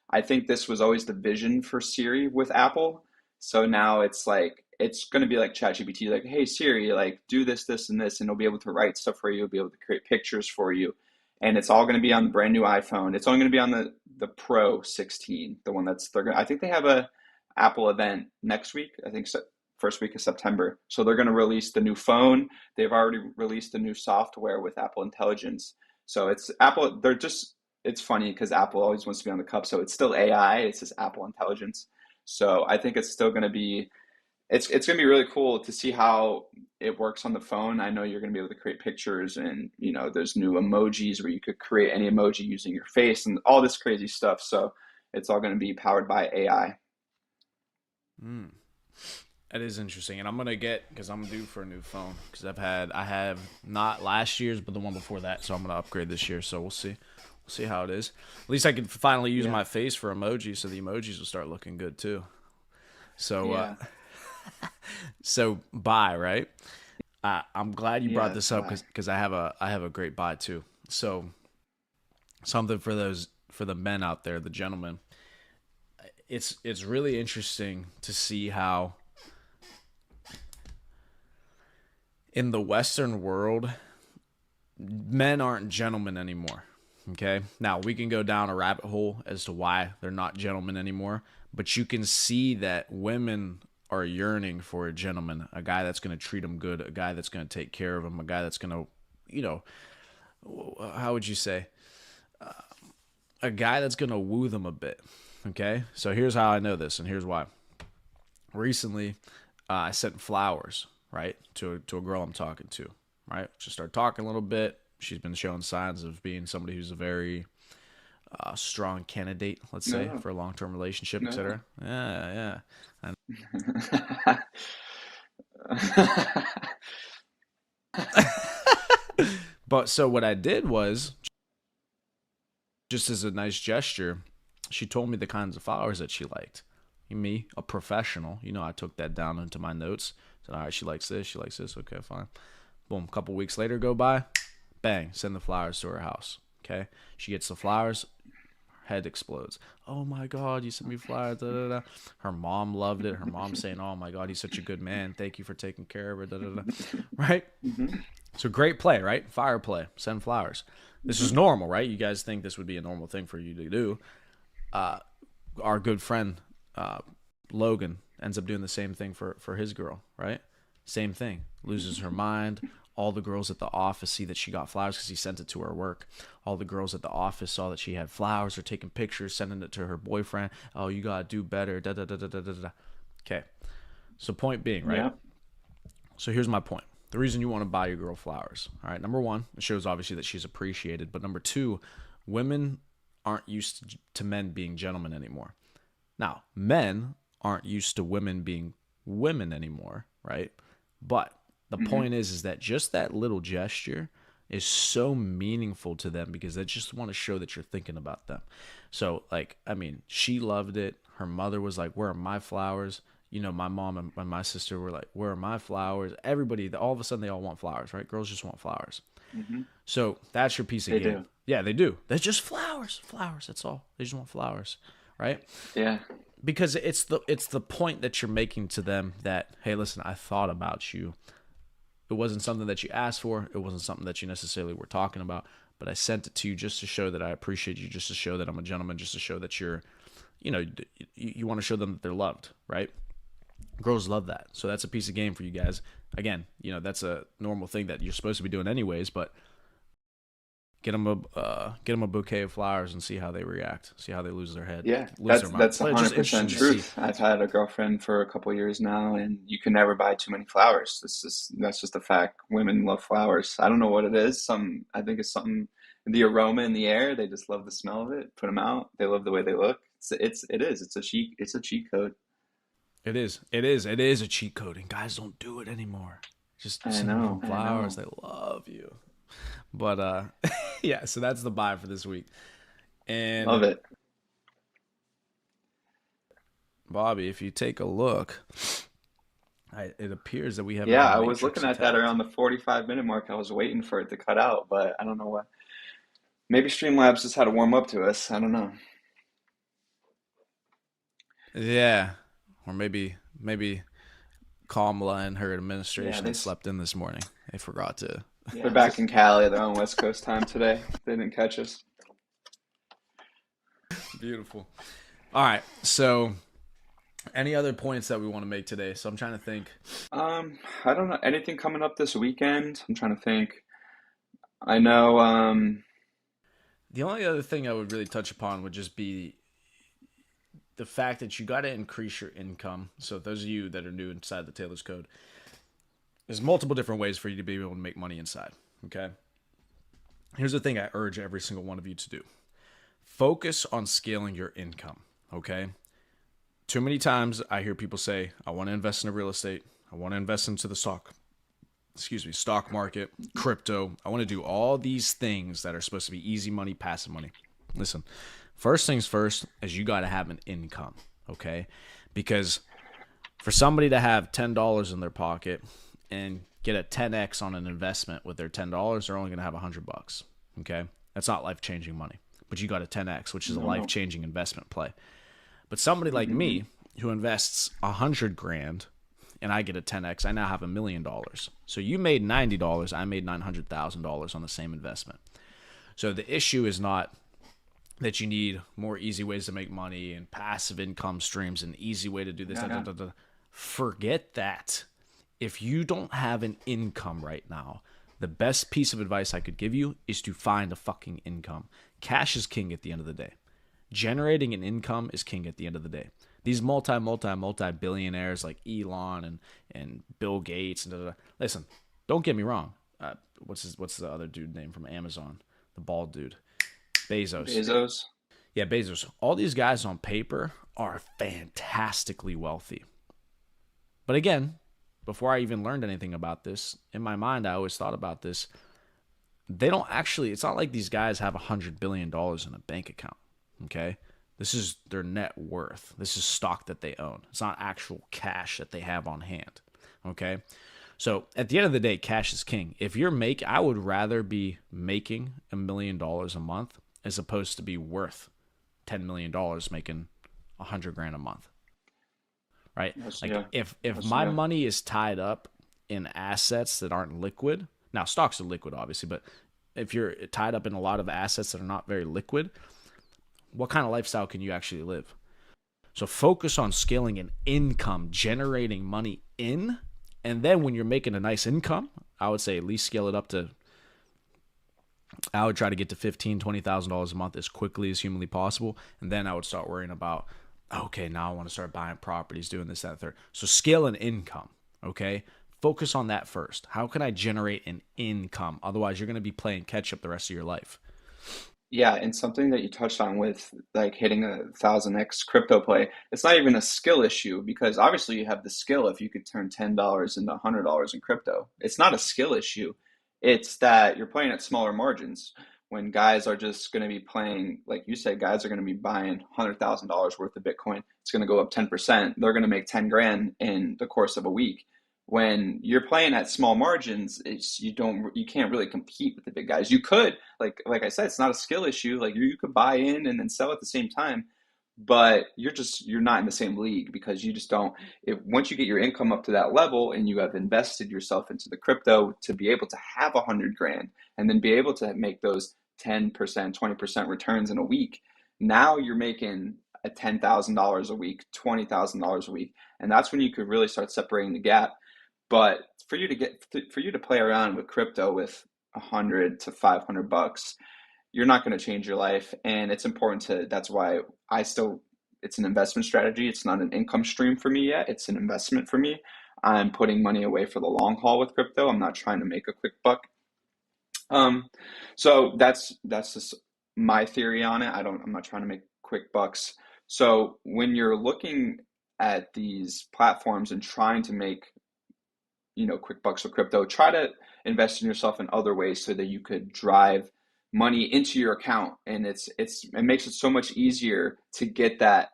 I think this was always the vision for Siri with Apple. So now it's like, it's going to be like ChatGPT, like, hey Siri, like do this, this, and this, and it'll be able to write stuff for you, it'll be able to create pictures for you. And it's all going to be on the brand new iPhone. It's only going to be on the Pro 16, the one I think they have a Apple event next week. I think so, first week of September. So they're going to release the new phone. They've already released the new software with Apple Intelligence. So it's Apple. It's funny because Apple always wants to be on the cup. So it's still AI. It's just Apple Intelligence. So I think it's still going to be, it's going to be really cool to see how it works on the phone. I know you're going to be able to create pictures, and there's new emojis where you could create any emoji using your face and all this crazy stuff. So it's all going to be powered by AI. Mm. That is interesting, and I'm gonna because I'm due for a new phone, because I have not last year's but the one before that, so I'm gonna upgrade this year. So we'll see how it is. At least I can finally use my face for emojis, so the emojis will start looking good too. So Yeah. so buy, right. I'm glad you brought Yeah, this up, bye. because I have a great buy too. So something for the men out there, the gentlemen. It's really interesting to see how in the Western world men aren't gentlemen anymore. Okay, now we can go down a rabbit hole as to why they're not gentlemen anymore, but you can see that women are yearning for a gentleman, a guy that's going to treat them good, a guy that's going to take care of them, a guy that's going to, how would you say, a guy that's going to woo them a bit. Okay, so here's how I know this, and here's why. Recently, I sent flowers, right, to a girl I'm talking to, right? Just started talking a little bit. She's been showing signs of being somebody who's a very strong candidate, let's say, No, for a long-term relationship, no. etc. Yeah, yeah. But so what I did was, just as a nice gesture, she told me the kinds of flowers that she liked. Me, a professional, I took that down into my notes. Said, all right, she likes this, she likes this. Okay, fine. Boom. A couple weeks later go by. Bang. Send the flowers to her house. Okay. She gets the flowers. Head explodes. Oh my God, you sent me flowers. Da, da, da. Her mom loved it. Her mom saying, oh my God, he's such a good man. Thank you for taking care of her. Da, da, da. Right? Hmm. So great play, right? Fire play. Send flowers. This is Hmm. normal, right? You guys think this would be a normal thing for you to do. Our good friend uh, Logan ends up doing the same thing for his girl, right? Same thing. Loses her mind. All the girls at the office see that she got flowers because he sent it to her work. All the girls at the office saw that she had flowers, are taking pictures, sending it to her boyfriend. Oh, you gotta do better. Da da da da da da da. Okay. So point being, right? Yeah. So here's my point. The reason you want to buy your girl flowers, all right? Number one, it shows obviously that she's appreciated. But number two, women aren't used to men being gentlemen anymore. Now, men aren't used to women being women anymore, right? But the Hmm. point is that just that little gesture is so meaningful to them because they just want to show that you're thinking about them. So, like, I mean, she loved it. Her mother was like, "Where are my flowers?" You know, my mom and my sister were like, "Where are my flowers?" Everybody, all of a sudden, they all want flowers, right? Girls just want flowers. Hmm. So that's your piece of They game. do. Yeah, they do. They're just flowers, flowers. That's all. They just want flowers, right? Yeah. Because it's the point that you're making to them that, hey, listen, I thought about you. It wasn't something that you asked for. It wasn't something that you necessarily were talking about, but I sent it to you just to show that I appreciate you, just to show that I'm a gentleman, just to show that you're, you know, you want to show them that they're loved, right? Girls love that. So that's a piece of game for you guys. Again, that's a normal thing that you're supposed to be doing anyways, but get them a bouquet of flowers and see how they react. See how they lose their head, Yeah, lose their that's mind. that's But it's just interesting 100% to see. truth. I've had a girlfriend for a couple years now, and you can never buy too many flowers. That's just a fact. Women love flowers. I don't know what it is. I think it's something the aroma in the air. They just love the smell of it. Put them out. They love the way they look. It's a cheat code. It is. It is. It is a cheat code, and guys don't do it anymore. Just I send them some know. flowers. They love you. But yeah. So that's the buy for this week. Love And it. Bobby, if you take a look, it appears that we have Yeah, another I was matrix looking at that attacked. around the 45-minute mark. I was waiting for it to cut out, but I don't know why. Maybe Streamlabs just had to warm up to us. I don't know. Yeah, or maybe Kamala and her Yeah, administration slept in this morning. They forgot to. they're back in Cali. They're on West Coast time today. They didn't catch us. Beautiful. All right. So, any other points that we want to make today? So I'm trying to think. I don't know. Anything coming up this weekend? I'm trying to think. I know, The only other thing I would really touch upon would just be the fact that you got to increase your income. So those of you that are new inside the Taylor's Code, there's multiple different ways for you to be able to make money inside. Okay. Here's the thing I urge every single one of you to do. Focus on scaling your income. Okay. Too many times I hear people say, I want to invest in real estate. I want to invest into the stock market, crypto. I want to do all these things that are supposed to be easy money, passive money. Listen, first things first is you got to have an income, okay? Because for somebody to have $10 in their pocket and get a 10x on an investment with their $10, they're only going to have $100, okay? That's not life-changing money. But you got a 10x, which is a no. life-changing investment play. But somebody like Hmm. me who invests 100 grand and I get a 10x, I now have $1 million. So you made $90, I made $900,000 on the same investment. So the issue is not that you need more easy ways to make money and passive income streams and easy way to do this. Da, da, Yeah. da, da. Forget that. If you don't have an income right now, the best piece of advice I could give you is to find a fucking income. Cash is king at the end of the day. Generating an income is king at the end of the day. These multi billionaires like Elon and Bill Gates and listen, don't get me wrong. What's the other dude name from Amazon? The bald dude, Bezos. Bezos. Yeah, Bezos. All these guys on paper are fantastically wealthy. But again, before I even learned anything about this, in my mind, I always thought about this. They don't actually, it's not like these guys have $100 billion in a bank account. Okay. This is their net worth. This is stock that they own. It's not actual cash that they have on hand. Okay. So at the end of the day, cash is king. If you're I would rather be making $1 million a month as opposed to be worth $10 million making 100 grand a month. Right? Like Yeah. if That's my yeah. money is tied up in assets that aren't liquid, now stocks are liquid obviously, but if you're tied up in a lot of assets that are not very liquid, what kind of lifestyle can you actually live? So focus on scaling an income, generating money in, and then when you're making a nice income, I would say at least scale it up to, I would try to get to $15,000, $20,000 a month as quickly as humanly possible. And then I would start worrying about, okay, now I want to start buying properties, doing this, that, third. So scale an income, okay? Focus on that first. How can I generate an income? Otherwise, you're going to be playing catch up the rest of your life. Yeah, and something that you touched on with like hitting 1,000x crypto play, it's not even a skill issue because obviously you have the skill if you could turn $10 into $100 in crypto. It's not a skill issue. It's that you're playing at smaller margins. When guys are just going to be playing, like you said, guys are going to be buying $100,000 worth of Bitcoin. It's going to go up 10%. They're going to make 10 grand in the course of a week. When you're playing at small margins, you can't really compete with the big guys. You could, like I said, it's not a skill issue. Like you could buy in and then sell at the same time, but you're not in the same league because you just don't. If once you get your income up to that level and you have invested yourself into the crypto to be able to have 100 grand and then be able to make those 10%, 20% returns in a week, now you're making a $10,000 a week, $20,000 a week, and that's when you could really start separating the gap. But for you to play around with crypto with 100 to 500 bucks, you're not going to change your life. And it's important to, that's why it's an investment strategy. It's not an income stream for me yet. It's an investment for me. I'm putting money away for the long haul with crypto. I'm not trying to make a quick buck. Um, so that's just my theory on it. I'm not trying to make quick bucks. So when you're looking at these platforms and trying to make quick bucks with crypto, try to invest in yourself in other ways so that you could drive money into your account. And it makes it so much easier to get the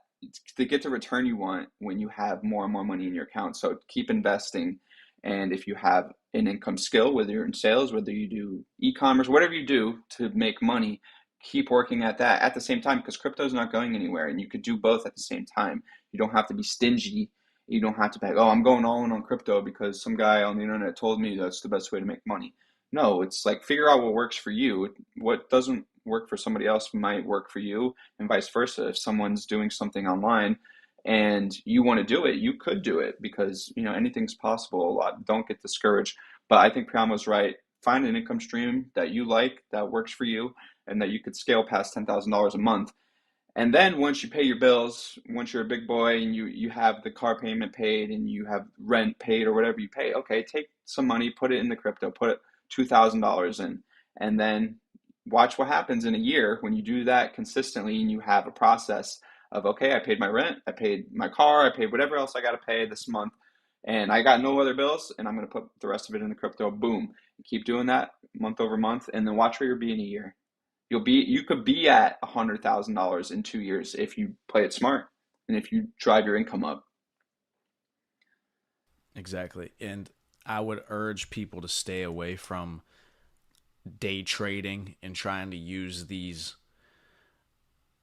return you want when you have more and more money in your account. So keep investing. And if you have an income skill, whether you're in sales, whether you do e-commerce, whatever you do to make money, keep working at that at the same time because crypto is not going anywhere and you could do both at the same time. You don't have to be stingy. You don't have to be like, oh, I'm going all in on crypto because some guy on the internet told me that's the best way to make money. No, it's like figure out what works for you. What doesn't work for somebody else might work for you, and vice versa. If someone's doing something online and you want to do it, you could do it because anything's possible. A lot. Don't get discouraged. But I think Priamo's right. Find an income stream that you like, that works for you, and that you could scale past $10,000 a month. And then once you pay your bills, once you're a big boy and you have the car payment paid and you have rent paid or whatever you pay, okay, take some money, put it in the crypto, put it $2,000 in, and then watch what happens in a year when you do that consistently and you have a process of, okay, I paid my rent, I paid my car, I paid whatever else I got to pay this month, and I got no other bills, and I'm going to put the rest of it in the crypto. Boom. Keep doing that month over month, and then watch where you'll be in a year. You could be at $100,000 in 2 years if you play it smart and if you drive your income up. Exactly. And I would urge people to stay away from day trading and trying to use these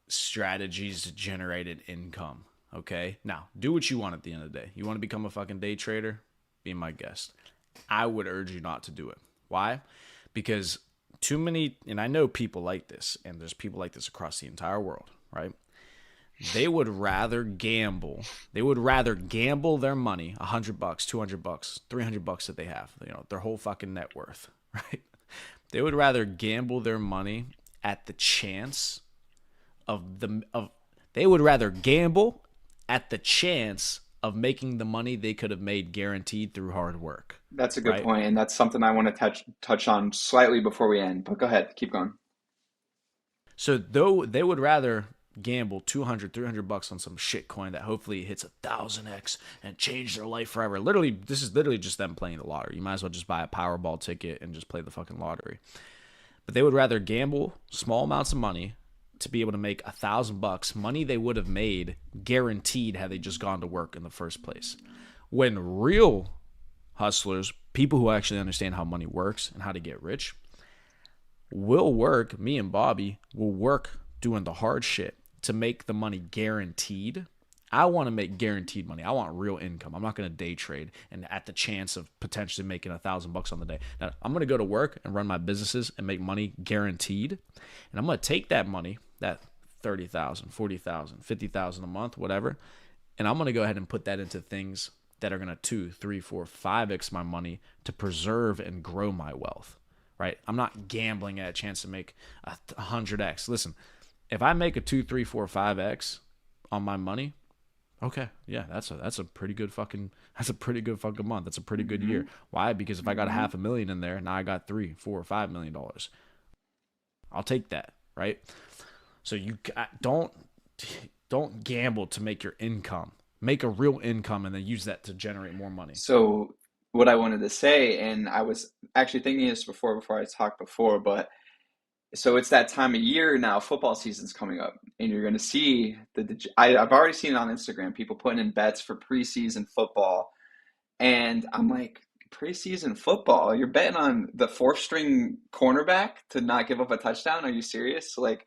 strategies to generate an income. Okay? Now, do what you want at the end of the day. You want to become a fucking day trader? Be my guest. I would urge you not to do it. Why? Because too many, and I know people like this, and there's people like this across the entire world, right? They would rather gamble. They would rather gamble their money, $100, $200, $300 that they have, their whole fucking net worth, right? They would rather gamble their money at the chance they would rather gamble at the chance of making the money they could have made guaranteed through hard work. That's a good Right? point, and that's something I want to touch on slightly before we end. But go ahead, keep going. So though they would rather gamble 200, $300 on some shit coin that hopefully hits 1,000x and change their life forever. Literally, this is literally just them playing the lottery. You might as well just buy a Powerball ticket and just play the fucking lottery. But they would rather gamble small amounts of money to be able to make $1,000, money they would have made guaranteed had they just gone to work in the first place. When real hustlers, people who actually understand how money works and how to get rich, will work, me and Bobby will work doing the hard shit to make the money guaranteed. I want to make guaranteed money. I want real income. I'm not going to day trade and at the chance of potentially making $1,000 on the day. Now, I'm going to go to work and run my businesses and make money guaranteed. And I'm going to take that money, that 30,000, 40,000, 50,000 a month, whatever. And I'm going to go ahead and put that into things that are going to 2, 3, 4, 5x my money to preserve and grow my wealth, right? I'm not gambling at a chance to make 100x. Listen, if I make a 2, 3, 4, 5x on my money, okay, yeah, that's a pretty good fucking month. That's a pretty good year. Why? Because if I got a half a million in there, now I got 3, 4, $5 million. I'll take that, right? So you don't gamble to make your income. Make a real income and then use that to generate more money. So what I wanted to say, and I was actually thinking this before I talked before, but so it's that time of year now. Football season's coming up, and you're going to see I've already seen it on Instagram. People putting in bets for preseason football, and I'm like, preseason football? You're betting on the fourth string cornerback to not give up a touchdown? Are you serious? Like,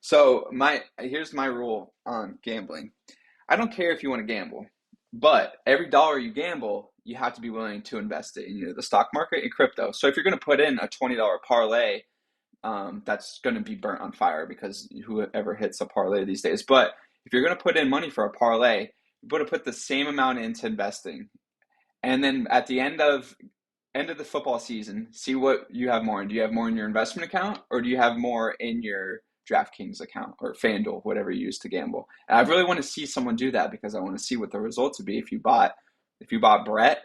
so here's my rule on gambling. I don't care if you want to gamble, but every dollar you gamble, you have to be willing to invest it in either the stock market and crypto. So if you're going to put in a $20 parlay, that's going to be burnt on fire because whoever hits a parlay these days. But if you're going to put in money for a parlay, you got to put the same amount into investing, and then at the end of the football season, see what you have more in. Do you have more in your investment account, or do you have more in your DraftKings account or FanDuel, whatever you use to gamble? And I really want to see someone do that because I want to see what the results would be if you bought Brett.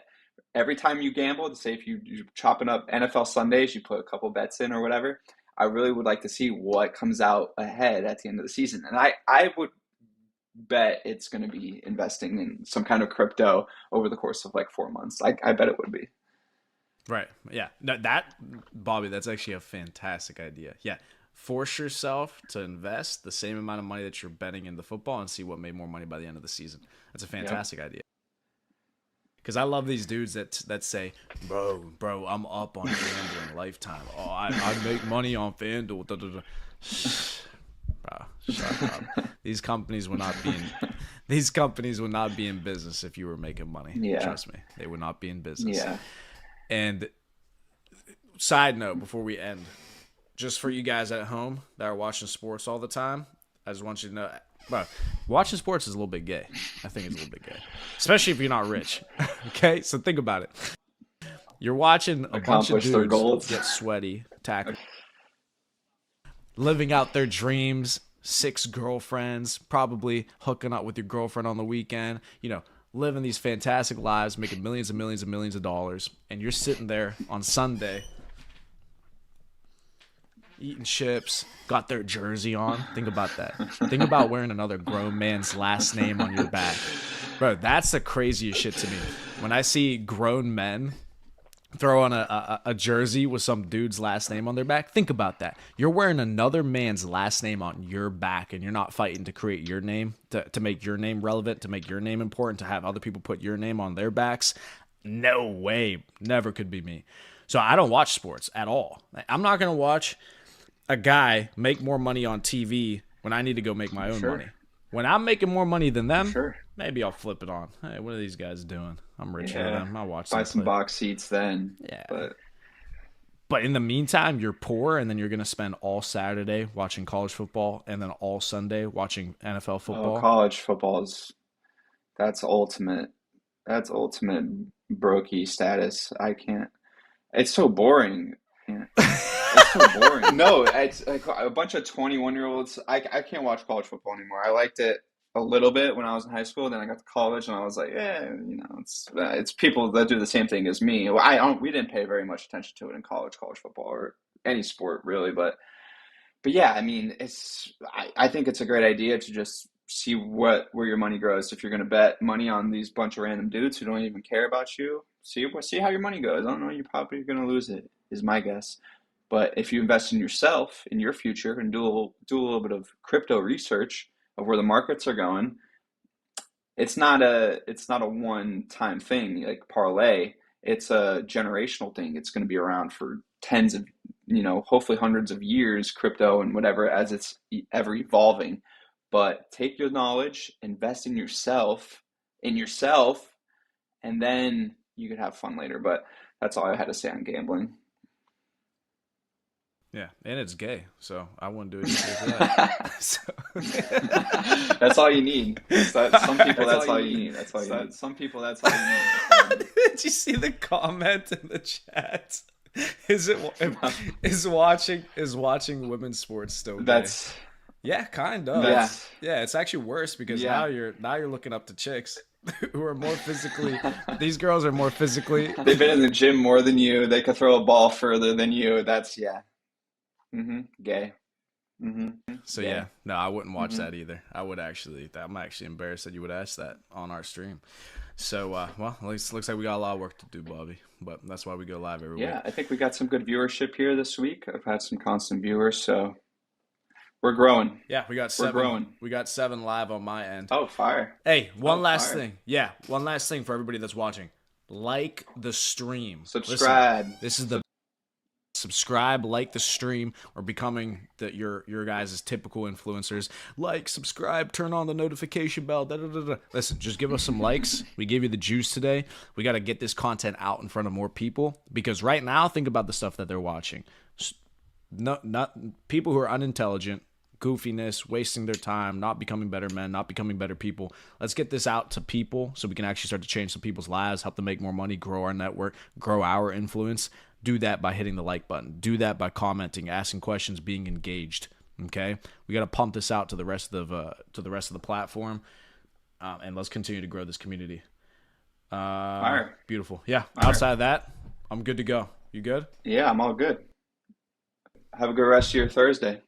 Every time you gambled, say if you're chopping up NFL Sundays, you put a couple bets in or whatever. I really would like to see what comes out ahead at the end of the season. And I would bet it's going to be investing in some kind of crypto over the course of like 4 months. I bet it would be. Right. Yeah. No, Bobby, that's actually a fantastic idea. Yeah. Force yourself to invest the same amount of money that you're betting into football and see what made more money by the end of the season. That's a fantastic idea. Because I love these dudes that say, bro, I'm up on gambling lifetime. Oh, I make money on FanDuel. Da, da, da. Bro, shut up. These companies would not be in business if you were making money. Yeah. Trust me, they would not be in business. Yeah. And side note before we end, just for you guys at home that are watching sports all the time, I just want you to know, bro, watching sports is a little bit gay. I think it's a little bit gay, especially if you're not rich. Okay, so think about it. You're watching a bunch of dudes get sweaty, tackle, living out their dreams, 6 girlfriends, probably hooking up with your girlfriend on the weekend, living these fantastic lives, making millions and millions and millions of dollars, and you're sitting there on Sunday eating chips, got their jersey on. Think about that. Think about wearing another grown man's last name on your back. Bro, that's the craziest shit to me. When I see grown men throw on a jersey with some dude's last name on their back, think about that. You're wearing another man's last name on your back, and you're not fighting to create your name, to make your name relevant, to make your name important, to have other people put your name on their backs. No way. Never could be me. So I don't watch sports at all. I'm not going to watch a guy make more money on TV when I need to go make my own money. When I'm making more money than them, maybe I'll flip it on. Hey, what are these guys doing? I'm richer than them. I'll watch them. Buy some box seats then. Yeah. But in the meantime, you're poor, and then you're going to spend all Saturday watching college football and then all Sunday watching NFL football. Oh, college football that's ultimate. That's ultimate brokey status. I can't. It's so boring. It's so boring. No, it's like a bunch of 21-year-olds. I can't watch college football anymore. I liked it a little bit when I was in high school. Then I got to college, and I was like, it's people that do the same thing as me. Well, we didn't pay very much attention to it in college football, or any sport really. But yeah, I mean, I think it's a great idea to just see where your money grows. If you're going to bet money on these bunch of random dudes who don't even care about you, see how your money goes. I don't know, you're probably going to lose it, is my guess. But if you invest in yourself, in your future, and do a little bit of crypto research of where the markets are going, it's not a one-time thing like parlay. It's a generational thing. It's going to be around for tens of, hopefully hundreds of years, crypto and whatever, as it's ever evolving. But take your knowledge, invest in yourself, and then you could have fun later. But that's all I had to say on gambling. Yeah, and it's gay, so I wouldn't do anything for that. So, That's all you need. Some people, that's all that's you all you need. need. That's all you So, need. Some people, that's all you need. That's all you need. did you see the comment in the chat? Is it is watching women's sports still gay? That's Yeah, kind of. Yeah, that's yeah. It's actually worse because now you're looking up to chicks who are more physically. These girls are more physically. they've been in the gym more than you. They could throw a ball further than you. That's yeah. Gay. So yeah, Gay. no, I wouldn't watch hmm that either. I'm actually embarrassed that you would ask that on our stream. So well, at least looks like we got a lot of work to do, Bobby. But that's why we go live every week. Yeah, I think we got some good viewership here this week. I've had some constant viewers, so we're growing. Yeah, we got We're seven. growing. We got seven live on my end. Oh, fire. Hey, one Oh, last fire. thing. Yeah, one last thing for everybody that's watching. Like the stream. Listen, Subscribe. this is the subscribe, like the stream. We're becoming your guys' typical influencers. Like, subscribe, turn on the notification bell. Da, da, da, da. Listen, just give us some likes. We gave you the juice today. We got to get this content out in front of more people because right now, think about the stuff that they're watching. Not people who are unintelligent, goofiness, wasting their time, not becoming better men, not becoming better people. Let's get this out to people so we can actually start to change some people's lives, help them make more money, grow our network, grow our influence. Do that by hitting the like button. Do that by commenting, asking questions, being engaged. Okay, we got to pump this out to the rest of the platform, and let's continue to grow this community. Fire. Beautiful. Yeah. Fire. Outside of that, I'm good to go. You good? Yeah, I'm all good. Have a good rest of your Thursday.